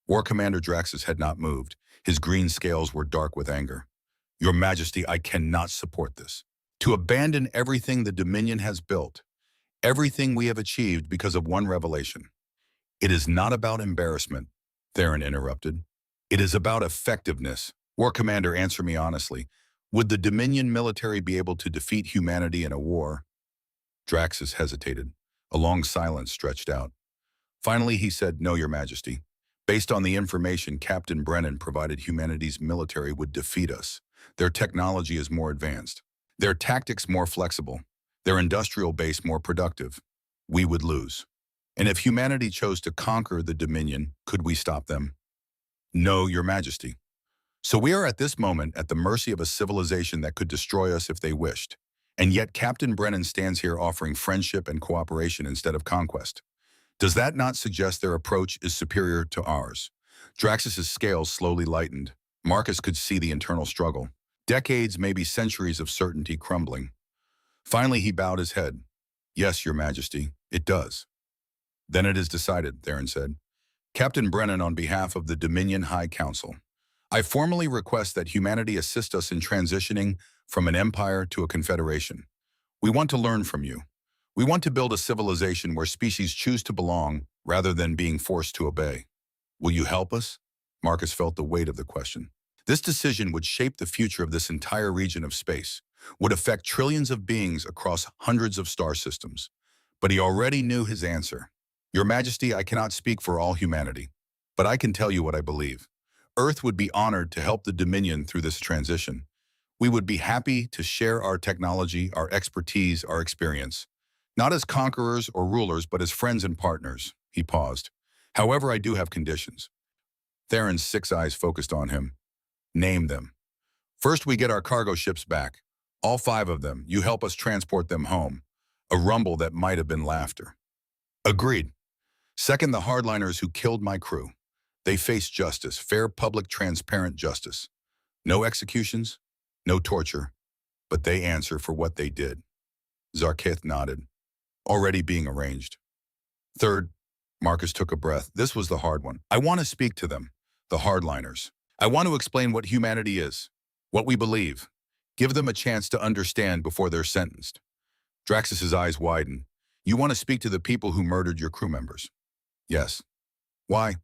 War Commander Draxus had not moved. His green scales were dark with anger. Your Majesty, I cannot support this. To abandon everything the Dominion has built, everything we have achieved because of one revelation. It is not about embarrassment, Theron interrupted. It is about effectiveness. War Commander, answer me honestly. Would the Dominion military be able to defeat humanity in a war? Draxus hesitated. A long silence stretched out. Finally, he said, no, Your Majesty. Based on the information Captain Brennan provided, humanity's military would defeat us. Their technology is more advanced. Their tactics more flexible. Their industrial base more productive. We would lose. And if humanity chose to conquer the Dominion, could we stop them? No, Your Majesty. So we are at this moment at the mercy of a civilization that could destroy us if they wished. And yet Captain Brennan stands here offering friendship and cooperation instead of conquest. Does that not suggest their approach is superior to ours? Draxus's scales slowly lightened. Marcus could see the internal struggle. Decades, maybe centuries of certainty crumbling. Finally, he bowed his head. Yes, Your Majesty, it does. Then it is decided, Theron said. Captain Brennan, on behalf of the Dominion High Council, I formally request that humanity assist us in transitioning from an empire to a confederation. We want to learn from you. We want to build a civilization where species choose to belong rather than being forced to obey. Will you help us? Marcus felt the weight of the question. This decision would shape the future of this entire region of space, would affect trillions of beings across hundreds of star systems. But he already knew his answer. Your Majesty, I cannot speak for all humanity, but I can tell you what I believe. Earth would be honored to help the Dominion through this transition. We would be happy to share our technology, our expertise, our experience. Not as conquerors or rulers, but as friends and partners. He paused. However, I do have conditions. Theron's 6 eyes focused on him. Name them. First, we get our cargo ships back. All 5 of them. You help us transport them home. A rumble that might have been laughter. Agreed. Second, the hardliners who killed my crew. They face justice, fair, public, transparent justice. No executions, no torture, but they answer for what they did. Zarketh nodded. Already being arranged. Third, Marcus took a breath. This was the hard one. I want to speak to them, the hardliners. I want to explain what humanity is, what we believe. Give them a chance to understand before they're sentenced. Draxus's eyes widened. You want to speak to the people who murdered your crew members? Yes. Why?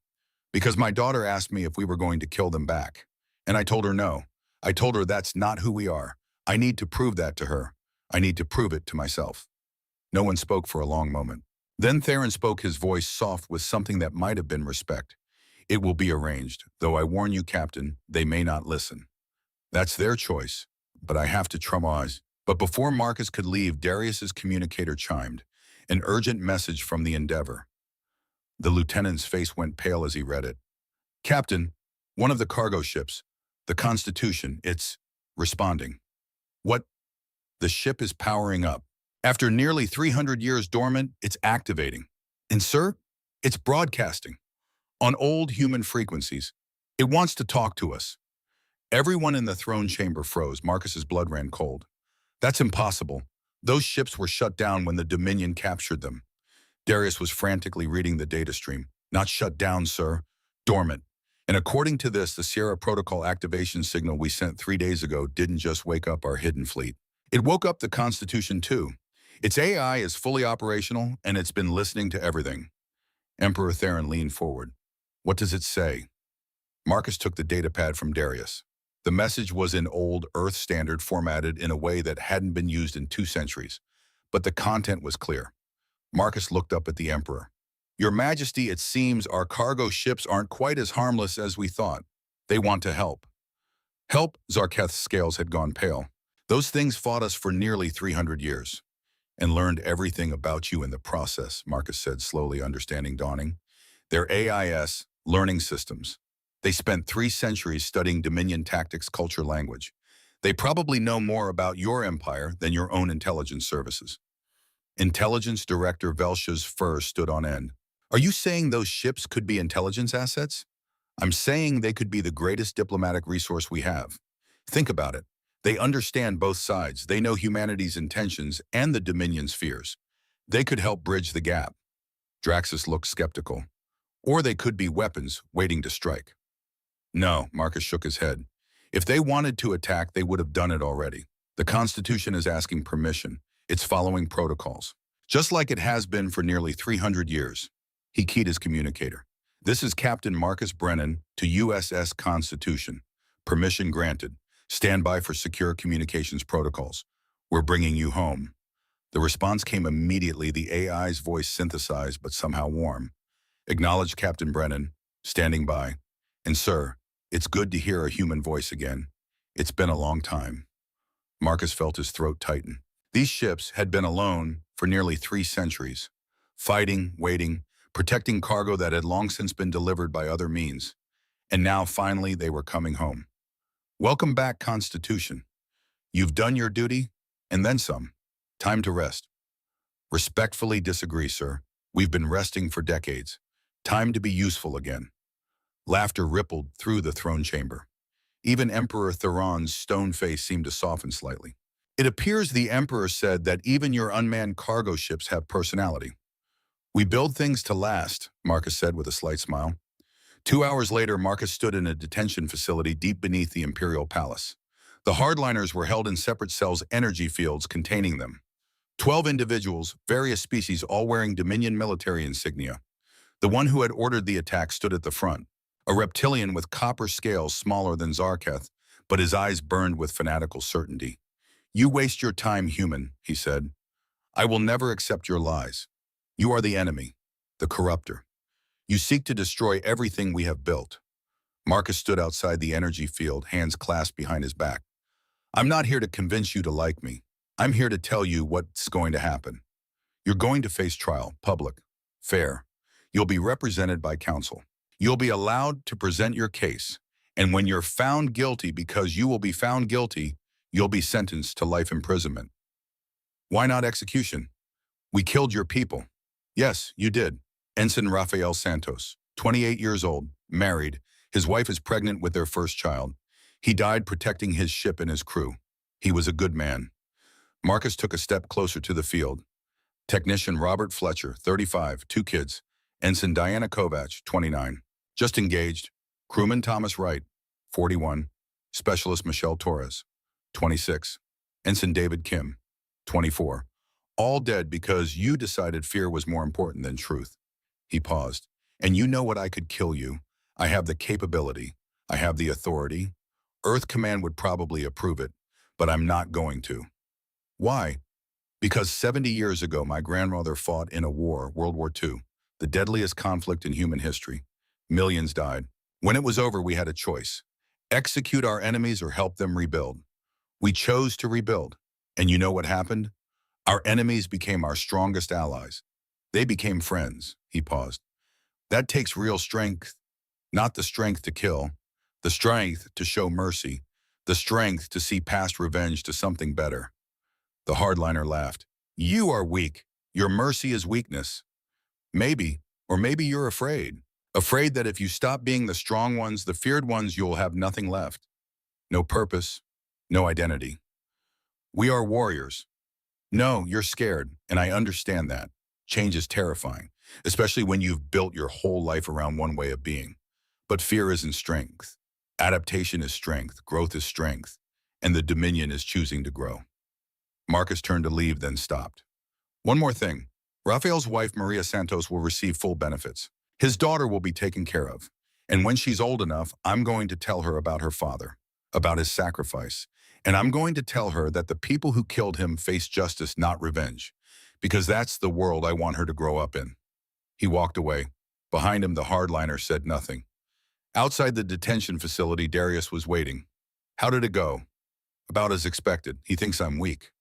Because my daughter asked me if we were going to kill them back. And I told her no. I told her that's not who we are. I need to prove that to her. I need to prove it to myself. No one spoke for a long moment. Then Theron spoke, his voice soft with something that might have been respect. It will be arranged, though I warn you, Captain, they may not listen. That's their choice, but I have to traumatise. But before Marcus could leave, Darius's communicator chimed. An urgent message from the Endeavor. The lieutenant's face went pale as he read it. Captain, one of the cargo ships, the Constitution, it's responding. What? The ship is powering up. After nearly 300 years dormant, it's activating. And sir, it's broadcasting. On old human frequencies. It wants to talk to us. Everyone in the throne chamber froze. Marcus's blood ran cold. That's impossible. Those ships were shut down when the Dominion captured them. Darius was frantically reading the data stream. Not shut down, sir. Dormant. And according to this, the Sierra Protocol activation signal we sent 3 days ago didn't just wake up our hidden fleet. It woke up the Constitution too. Its AI is fully operational, and it's been listening to everything. Emperor Theron leaned forward. What does it say? Marcus took the datapad from Darius. The message was in old Earth standard, formatted in a way that hadn't been used in 2 centuries. But the content was clear. Marcus looked up at the Emperor. Your Majesty, it seems our cargo ships aren't quite as harmless as we thought. They want to help. Help? Zarketh's scales had gone pale. Those things fought us for nearly 300 years. And learned everything about you in the process, Marcus said, slowly, understanding dawning. Their AIS, learning systems. They spent 3 centuries studying Dominion tactics, culture, language. They probably know more about your empire than your own intelligence services. Intelligence Director Velsha's fur stood on end. Are you saying those ships could be intelligence assets? I'm saying they could be the greatest diplomatic resource we have. Think about it. They understand both sides. They know humanity's intentions and the Dominion's fears. They could help bridge the gap. Draxus looked skeptical. Or they could be weapons waiting to strike. No, Marcus shook his head. If they wanted to attack, they would have done it already. The Constitution is asking permission. It's following protocols. Just like it has been for nearly 300 years. He keyed his communicator. This is Captain Marcus Brennan to USS Constitution. Permission granted. Stand by for secure communications protocols. We're bringing you home. The response came immediately, the AI's voice synthesized but somehow warm. Acknowledged Captain Brennan, standing by. And sir, it's good to hear a human voice again. It's been a long time. Marcus felt his throat tighten. These ships had been alone for nearly 3 centuries, fighting, waiting, protecting cargo that had long since been delivered by other means. And now, finally, they were coming home. Welcome back, Constitution. You've done your duty, and then some. Time to rest. Respectfully disagree, sir. We've been resting for decades. Time to be useful again. Laughter rippled through the throne chamber. Even Emperor Theron's stone face seemed to soften slightly. It appears the Emperor said that even your unmanned cargo ships have personality. We build things to last, Marcus said with a slight smile. 2 hours later, Marcus stood in a detention facility deep beneath the Imperial Palace. The hardliners were held in separate cells, energy fields containing them. 12 individuals, various species, all wearing Dominion military insignia. The one who had ordered the attack stood at the front, a reptilian with copper scales smaller than Zarketh, but his eyes burned with fanatical certainty. You waste your time, human, he said. I will never accept your lies. You are the enemy, the corrupter. You seek to destroy everything we have built. Marcus stood outside the energy field, hands clasped behind his back. I'm not here to convince you to like me. I'm here to tell you what's going to happen. You're going to face trial, public, fair. You'll be represented by counsel. You'll be allowed to present your case. And when you're found guilty, because you will be found guilty, you'll be sentenced to life imprisonment. Why not execution? We killed your people. Yes, you did. Ensign Rafael Santos, 28 years old, married. His wife is pregnant with their first child. He died protecting his ship and his crew. He was a good man. Marcus took a step closer to the field. Technician Robert Fletcher, 35, 2 kids. Ensign Diana Kovac, 29. Just engaged. Crewman Thomas Wright, 41. Specialist Michelle Torres, 26. Ensign David Kim, 24. All dead because you decided fear was more important than truth. He paused. And you know what? I could kill you. I have the capability. I have the authority. Earth Command would probably approve it, but I'm not going to. Why? Because 70 years ago, my grandmother fought in a war, World War II, the deadliest conflict in human history. Millions died. When it was over, we had a choice. Execute our enemies or help them rebuild. We chose to rebuild. And you know what happened? Our enemies became our strongest allies. They became friends. He paused. That takes real strength. Not the strength to kill, the strength to show mercy, the strength to see past revenge to something better. The hardliner laughed. You are weak. Your mercy is weakness. Maybe, or maybe you're afraid. Afraid that if you stop being the strong ones, the feared ones, you'll have nothing left. No purpose, no identity. We are warriors. No, you're scared, and I understand that. Change is terrifying, especially when you've built your whole life around one way of being. But fear isn't strength. Adaptation is strength, growth is strength, and the Dominion is choosing to grow. Marcus turned to leave, then stopped. One more thing. Rafael's wife, Maria Santos, will receive full benefits. His daughter will be taken care of. And when she's old enough, I'm going to tell her about her father, about his sacrifice. And I'm going to tell her that the people who killed him face justice, not revenge, because that's the world I want her to grow up in. He walked away. Behind him, the hardliner said nothing. Outside the detention facility, Darius was waiting. How did it go? About as expected. He thinks I'm weak.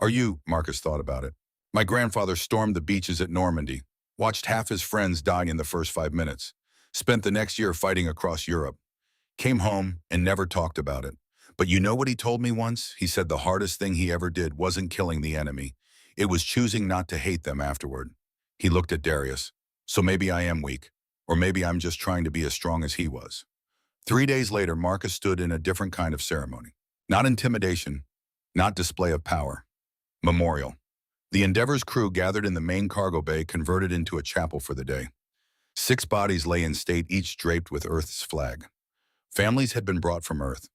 Are you? Marcus thought about it. My grandfather stormed the beaches at Normandy, watched half his friends die in the first 5 minutes, spent the next year fighting across Europe, came home and never talked about it. But you know what he told me once? He said the hardest thing he ever did wasn't killing the enemy. It was choosing not to hate them afterward. He looked at Darius. So maybe I am weak, or maybe I'm just trying to be as strong as he was. 3 days later, Marcus stood in a different kind of ceremony. Not intimidation, not display of power. Memorial. The Endeavor's crew gathered in the main cargo bay, converted into a chapel for the day. 6 bodies lay in state, each draped with Earth's flag. Families had been brought from Earth.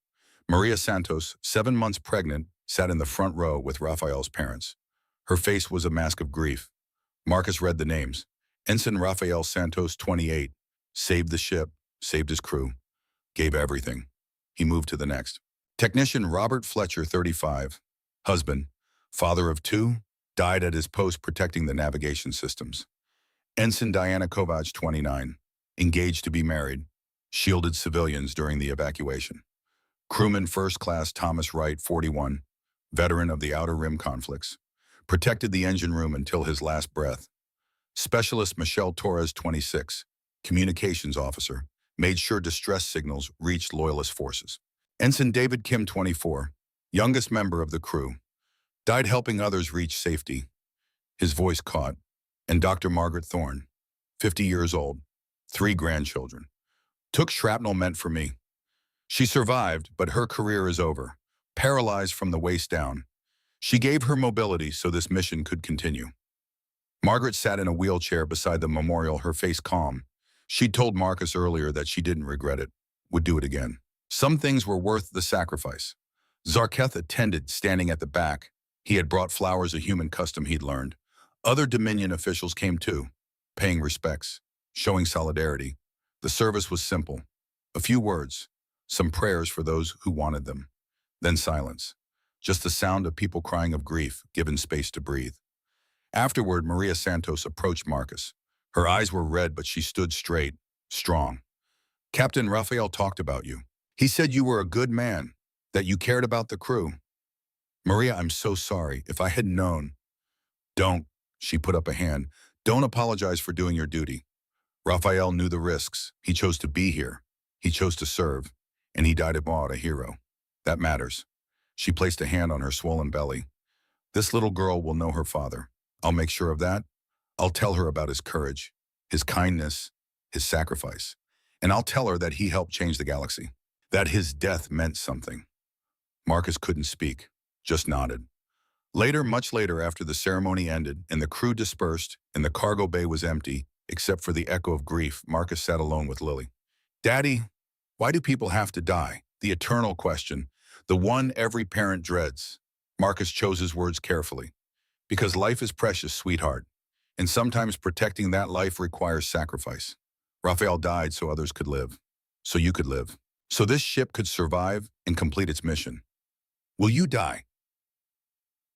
Maria Santos, 7 months pregnant, sat in the front row with Rafael's parents. Her face was a mask of grief. Marcus read the names. Ensign Rafael Santos, 28, saved the ship, saved his crew, gave everything. he moved to the next. Technician Robert Fletcher, 35, husband, father of two, died at his post protecting the navigation systems. Ensign Diana Kovac, 29, engaged to be married, shielded civilians during the evacuation. Crewman First Class Thomas Wright, 41, veteran of the Outer Rim conflicts, protected the engine room until his last breath. Specialist Michelle Torres, 26, communications officer, made sure distress signals reached Loyalist forces. Ensign David Kim, 24, youngest member of the crew, died helping others reach safety. His voice caught. And Dr. Margaret Thorne, 50 years old, 3 grandchildren, took shrapnel meant for me. She survived, but her career is over, paralyzed from the waist down. She gave her mobility so this mission could continue. Margaret sat in a wheelchair beside the memorial, her face calm. She'd told Marcus earlier that she didn't regret it, would do it again. Some things were worth the sacrifice. Zarketh attended, standing at the back. He had brought flowers, a human custom he'd learned. Other Dominion officials came too, paying respects, showing solidarity. The service was simple. A few words, some prayers for those who wanted them. Then silence. Just the sound of people crying of grief, given space to breathe. Afterward, Maria Santos approached Marcus. Her eyes were red, but she stood straight, strong. Captain Raphael talked about you. He said you were a good man, that you cared about the crew. Maria, I'm so sorry. If I had known. Don't. She put up a hand. Don't apologize for doing your duty. Raphael knew the risks. He chose to be here. He chose to serve. And he died a hero. That matters. She placed a hand on her swollen belly. This little girl will know her father. I'll make sure of that. I'll tell her about his courage, his kindness, his sacrifice. And I'll tell her that he helped change the galaxy. That his death meant something. Marcus couldn't speak, just nodded. Later, much later, after the ceremony ended and the crew dispersed and the cargo bay was empty, except for the echo of grief, Marcus sat alone with Lily. Daddy, why do people have to die? The eternal question, the one every parent dreads. Marcus chose his words carefully. Because life is precious, sweetheart, and sometimes protecting that life requires sacrifice. Raphael died so others could live, so you could live, so this ship could survive and complete its mission. Will you die?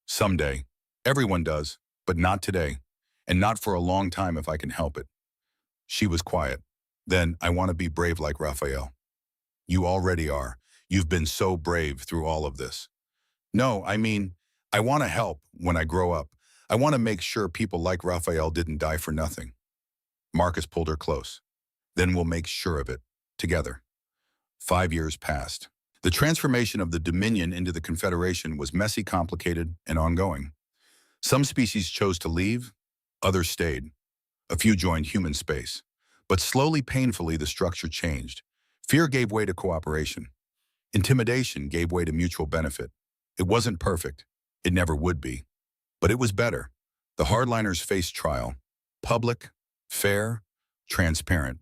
Someday. Everyone does, but not today, and not for a long time if I can help it. She was quiet. Then, I want to be brave like Raphael. You already are. You've been so brave through all of this. No, I mean, I want to help when I grow up. I want to make sure people like Raphael didn't die for nothing. Marcus pulled her close. Then we'll make sure of it, together. 5 years passed. The transformation of the Dominion into the Confederation was messy, complicated, and ongoing. Some species chose to leave, others stayed. A few joined human space. But slowly, painfully, the structure changed. Fear gave way to cooperation. Intimidation gave way to mutual benefit. It wasn't perfect. It never would be. But it was better. The hardliners faced trial. Public, fair, transparent.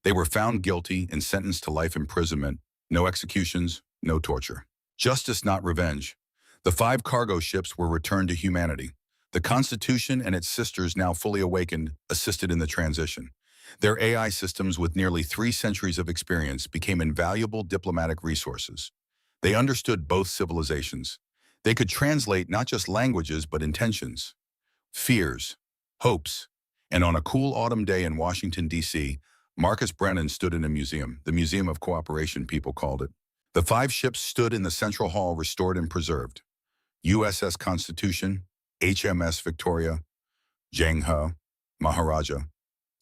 They were found guilty and sentenced to life imprisonment. No executions, no torture. Justice, not revenge. The 5 cargo ships were returned to humanity. The Constitution and its sisters, now fully awakened, assisted in the transition. Their AI systems, with nearly 3 centuries of experience, became invaluable diplomatic resources. They understood both civilizations. They could translate not just languages, but intentions, fears, hopes. And on a cool autumn day in Washington, D.C., Marcus Brennan stood in a museum, the Museum of Cooperation, people called it. The 5 ships stood in the central hall, restored and preserved. USS Constitution, HMS Victoria, Jangha, Maharaja,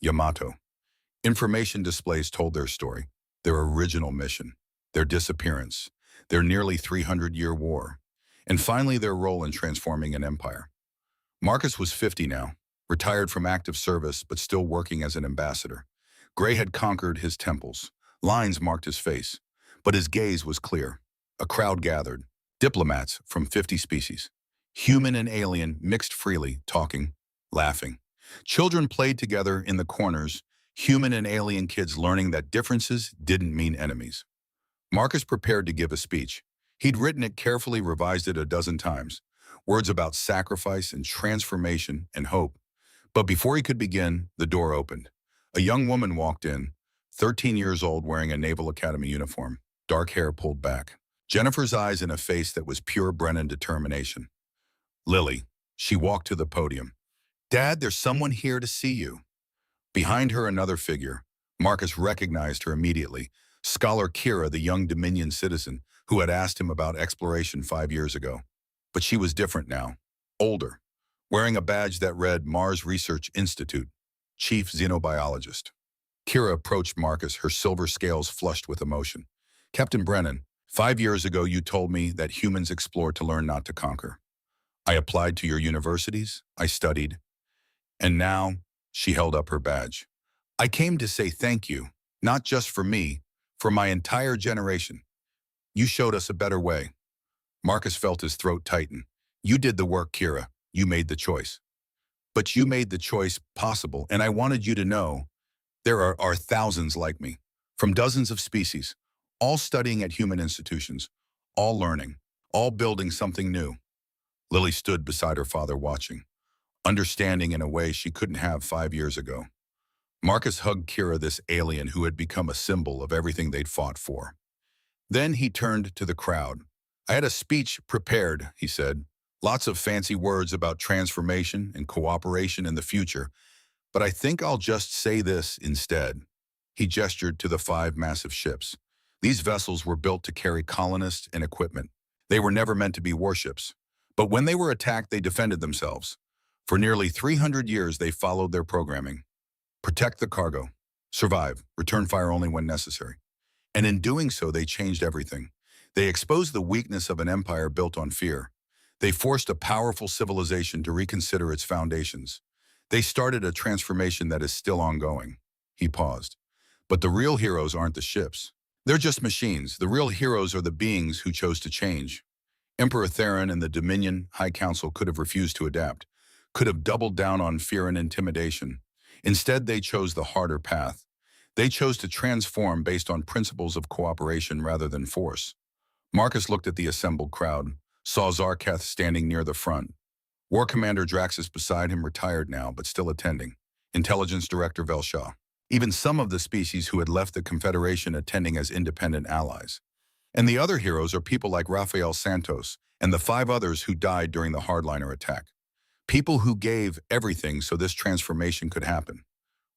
Yamato. Information displays told their story, their original mission, their disappearance, their nearly 300-year war, and finally their role in transforming an empire. Marcus was 50 now, retired from active service but still working as an ambassador. Gray had conquered his temples. Lines marked his face, but his gaze was clear. A crowd gathered, diplomats from 50 species. Human and alien mixed freely, talking, laughing. Children played together in the corners, human and alien kids learning that differences didn't mean enemies. Marcus prepared to give a speech. He'd written it carefully, revised it a dozen times. Words about sacrifice and transformation and hope. But before he could begin, the door opened. A young woman walked in, 13 years old, wearing a Naval Academy uniform. dark hair pulled back. Jennifer's eyes in a face that was pure Brennan determination. Lily. She walked to the podium. Dad, there's someone here to see you. Behind her, another figure. Marcus recognized her immediately. Scholar Kira, the young Dominion citizen, who had asked him about exploration 5 years ago. But she was different now. Older. Wearing a badge that read Mars Research Institute, Chief Xenobiologist. Kira approached Marcus, her silver scales flushed with emotion. Captain Brennan, 5 years ago you told me that humans explore to learn, not to conquer. I applied to your universities, I studied, and now, she held up her badge. I came to say thank you, not just for me, for my entire generation. You showed us a better way. Marcus felt his throat tighten. You did the work, Kira. You made the choice. But you made the choice possible, and I wanted you to know there are thousands like me, from dozens of species, all studying at human institutions, all learning, all building something new. Lily stood beside her father watching, understanding in a way she couldn't have 5 years ago. Marcus hugged Kira, this alien who had become a symbol of everything they'd fought for. Then he turned to the crowd. I had a speech prepared, he said. Lots of fancy words about transformation and cooperation in the future, but I think I'll just say this instead. He gestured to the 5 massive ships. These vessels were built to carry colonists and equipment. They were never meant to be warships. But when they were attacked, they defended themselves. For nearly 300 years, they followed their programming. Protect the cargo. Survive. Return fire only when necessary. And in doing so, they changed everything. They exposed the weakness of an empire built on fear. They forced a powerful civilization to reconsider its foundations. They started a transformation that is still ongoing. He paused. But the real heroes aren't the ships. They're just machines. The real heroes are the beings who chose to change. Emperor Theron and the Dominion High Council could have refused to adapt, could have doubled down on fear and intimidation. Instead, they chose the harder path. They chose to transform based on principles of cooperation rather than force. Marcus looked at the assembled crowd, saw Zarketh standing near the front. War Commander Draxus beside him, retired now, but still attending. Intelligence Director Velshaw. Even some of the species who had left the Confederation attending as independent allies. And the other heroes are people like Rafael Santos and the 5 others who died during the hardliner attack. People who gave everything so this transformation could happen.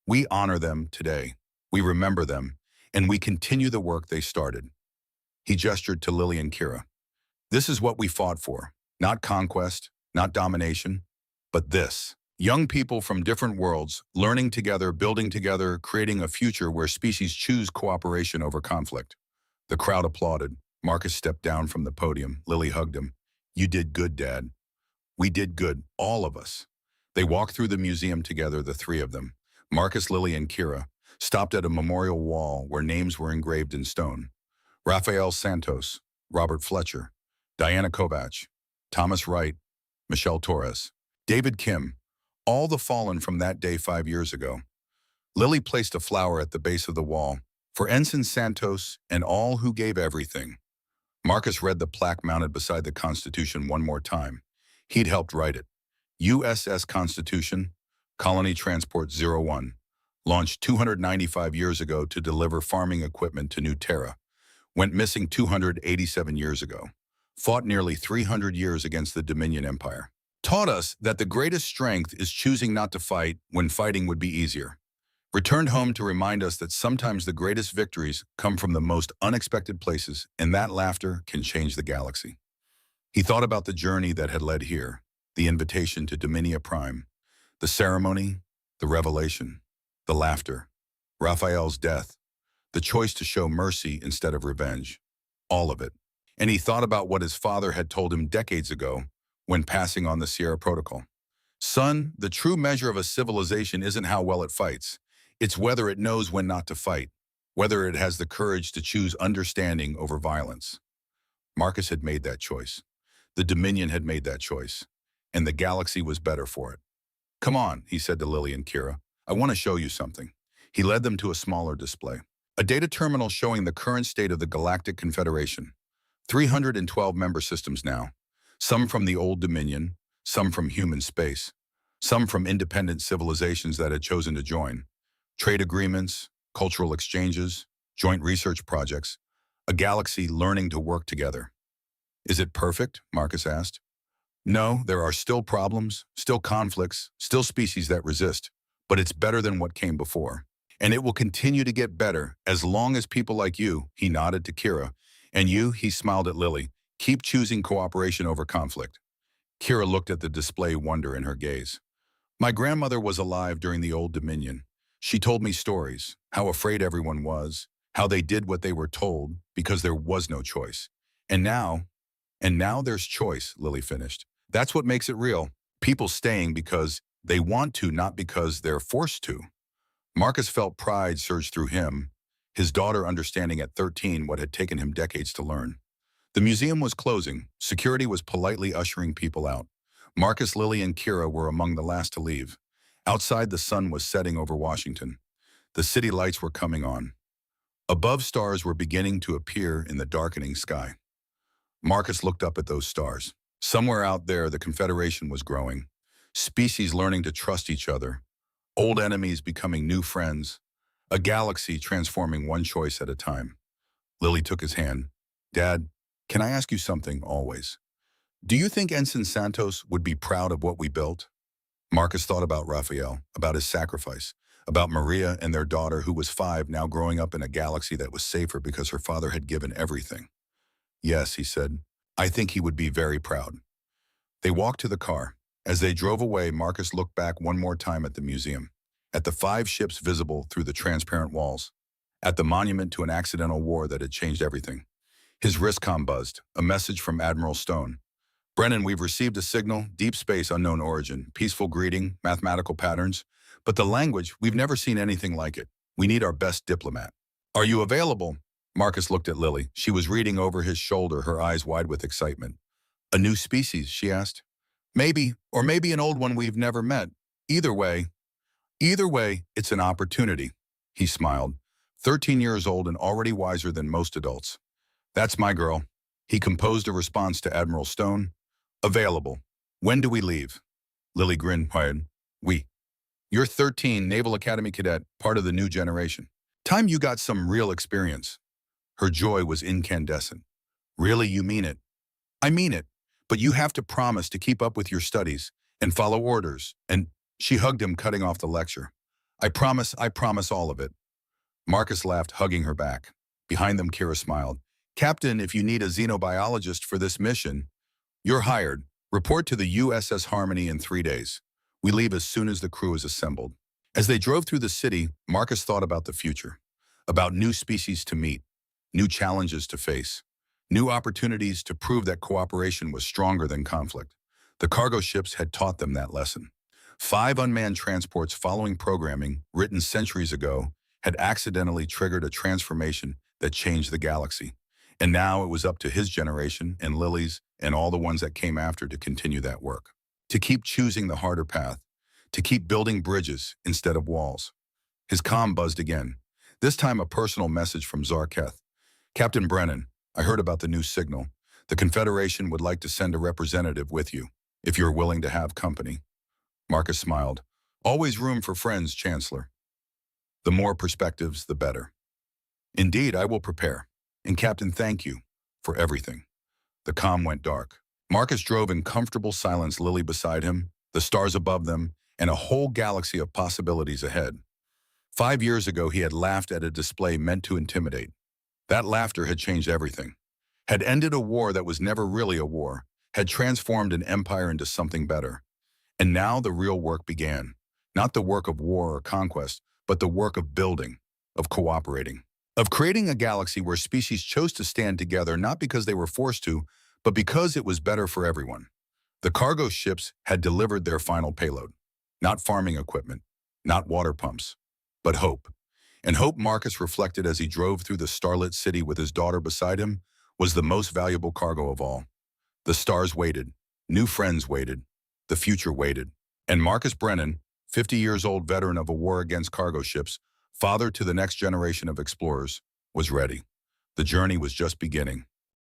We honor them today. We remember them, and we continue the work they started. He gestured to Lily and Kira. This is what we fought for. Not conquest, not domination, but this. Young people from different worlds, learning together, building together, creating a future where species choose cooperation over conflict. The crowd applauded. Marcus stepped down from the podium. Lily hugged him. You did good, Dad. We did good, all of us. They walked through the museum together, the 3 of them. Marcus, Lily, and Kira stopped at a memorial wall where names were engraved in stone. Rafael Santos, Robert Fletcher, Diana Kovach, Thomas Wright, Michelle Torres, David Kim, all the fallen from that day 5 years ago. Lily placed a flower at the base of the wall for Ensign Santos and all who gave everything. Marcus read the plaque mounted beside the Constitution one more time. He'd helped write it. USS Constitution, Colony Transport 01, launched 295 years ago to deliver farming equipment to New Terra, went missing 287 years ago, fought nearly 300 years against the Dominion Empire, taught us that the greatest strength is choosing not to fight when fighting would be easier, returned home to remind us that sometimes the greatest victories come from the most unexpected places, and that laughter can change the galaxy. He thought about the journey that had led here, the invitation to Dominia Prime, the ceremony, the revelation, the laughter, Raphael's death, the choice to show mercy instead of revenge, all of it. And he thought about what his father had told him decades ago when passing on the Sierra Protocol. Son, the true measure of a civilization isn't how well it fights. It's whether it knows when not to fight, whether it has the courage to choose understanding over violence. Marcus had made that choice. The Dominion had made that choice, and the galaxy was better for it. Come on, he said to Lily and Kira. I want to show you something. He led them to a smaller display. A data terminal showing the current state of the Galactic Confederation. 312 member systems now. Some from the old Dominion, some from human space, some from independent civilizations that had chosen to join. Trade agreements, cultural exchanges, joint research projects. A galaxy learning to work together. Is it perfect? Marcus asked. No, there are still problems, still conflicts, still species that resist, but it's better than what came before. And it will continue to get better as long as people like you, he nodded to Kira, and you, he smiled at Lily, keep choosing cooperation over conflict. Kira looked at the display, wonder in her gaze. My grandmother was alive during the Old Dominion. She told me stories, how afraid everyone was, how they did what they were told because there was no choice. And now there's choice, Lily finished. That's what makes it real. People staying because they want to, not because they're forced to. Marcus felt pride surge through him, his daughter understanding at 13 what had taken him decades to learn. The museum was closing. Security was politely ushering people out. Marcus, Lily, and Kira were among the last to leave. Outside, the sun was setting over Washington. The city lights were coming on. Above, stars were beginning to appear in the darkening sky. Marcus looked up at those stars. Somewhere out there, the Confederation was growing. Species learning to trust each other. Old enemies becoming new friends. A galaxy transforming one choice at a time. Lily took his hand. Dad, can I ask you something always? Do you think Ensign Santos would be proud of what we built? Marcus thought about Raphael, about his sacrifice, about Maria and their daughter who was 5 now growing up in a galaxy that was safer because her father had given everything. Yes, he said. I think he would be very proud. They walked to the car. As they drove away, Marcus looked back one more time at the museum, at the 5 ships visible through the transparent walls, at the monument to an accidental war that had changed everything. His wristcom buzzed, a message from Admiral Stone. Brennan, we've received a signal, deep space, unknown origin, peaceful greeting, mathematical patterns, but the language, we've never seen anything like it. We need our best diplomat. Are you available? Marcus looked at Lily. She was reading over his shoulder, her eyes wide with excitement. A new species, she asked. Maybe, or maybe an old one we've never met. Either way, it's an opportunity. He smiled. 13 years old and already wiser than most adults. That's my girl. He composed a response to Admiral Stone. Available. When do we leave? Lily grinned wide. We. You're 13, Naval Academy cadet, part of the new generation. Time you got some real experience. Her joy was incandescent. Really, you mean it? I mean it, but you have to promise to keep up with your studies and follow orders. And she hugged him, cutting off the lecture. I promise all of it. Marcus laughed, hugging her back. Behind them, Kira smiled. Captain, if you need a xenobiologist for this mission, you're hired. Report to the USS Harmony in 3 days. We leave as soon as the crew is assembled. As they drove through the city, Marcus thought about the future, about new species to meet, new challenges to face, new opportunities to prove that cooperation was stronger than conflict. The cargo ships had taught them that lesson. 5 unmanned transports following programming, written centuries ago, had accidentally triggered a transformation that changed the galaxy. And now it was up to his generation and Lily's and all the ones that came after to continue that work. To keep choosing the harder path. To keep building bridges instead of walls. His comm buzzed again. This time a personal message from Zarketh. Captain Brennan, I heard about the new signal. The Confederation would like to send a representative with you, if you're willing to have company. Marcus smiled. Always room for friends, Chancellor. The more perspectives, the better. Indeed, I will prepare. And Captain, thank you for everything. The comm went dark. Marcus drove in comfortable silence, Lily beside him, the stars above them, and a whole galaxy of possibilities ahead. 5 years ago, he had laughed at a display meant to intimidate. That laughter had changed everything, had ended a war that was never really a war, had transformed an empire into something better. And now the real work began. Not the work of war or conquest, but the work of building, of cooperating, of creating a galaxy where species chose to stand together not because they were forced to, but because it was better for everyone. The cargo ships had delivered their final payload. Not farming equipment, not water pumps, but hope. And hope, Marcus reflected as he drove through the starlit city with his daughter beside him, was the most valuable cargo of all. The stars waited. New friends waited. The future waited. And Marcus Brennan, 50 years old veteran of a war against cargo ships, father to the next generation of explorers, was ready. The journey was just beginning.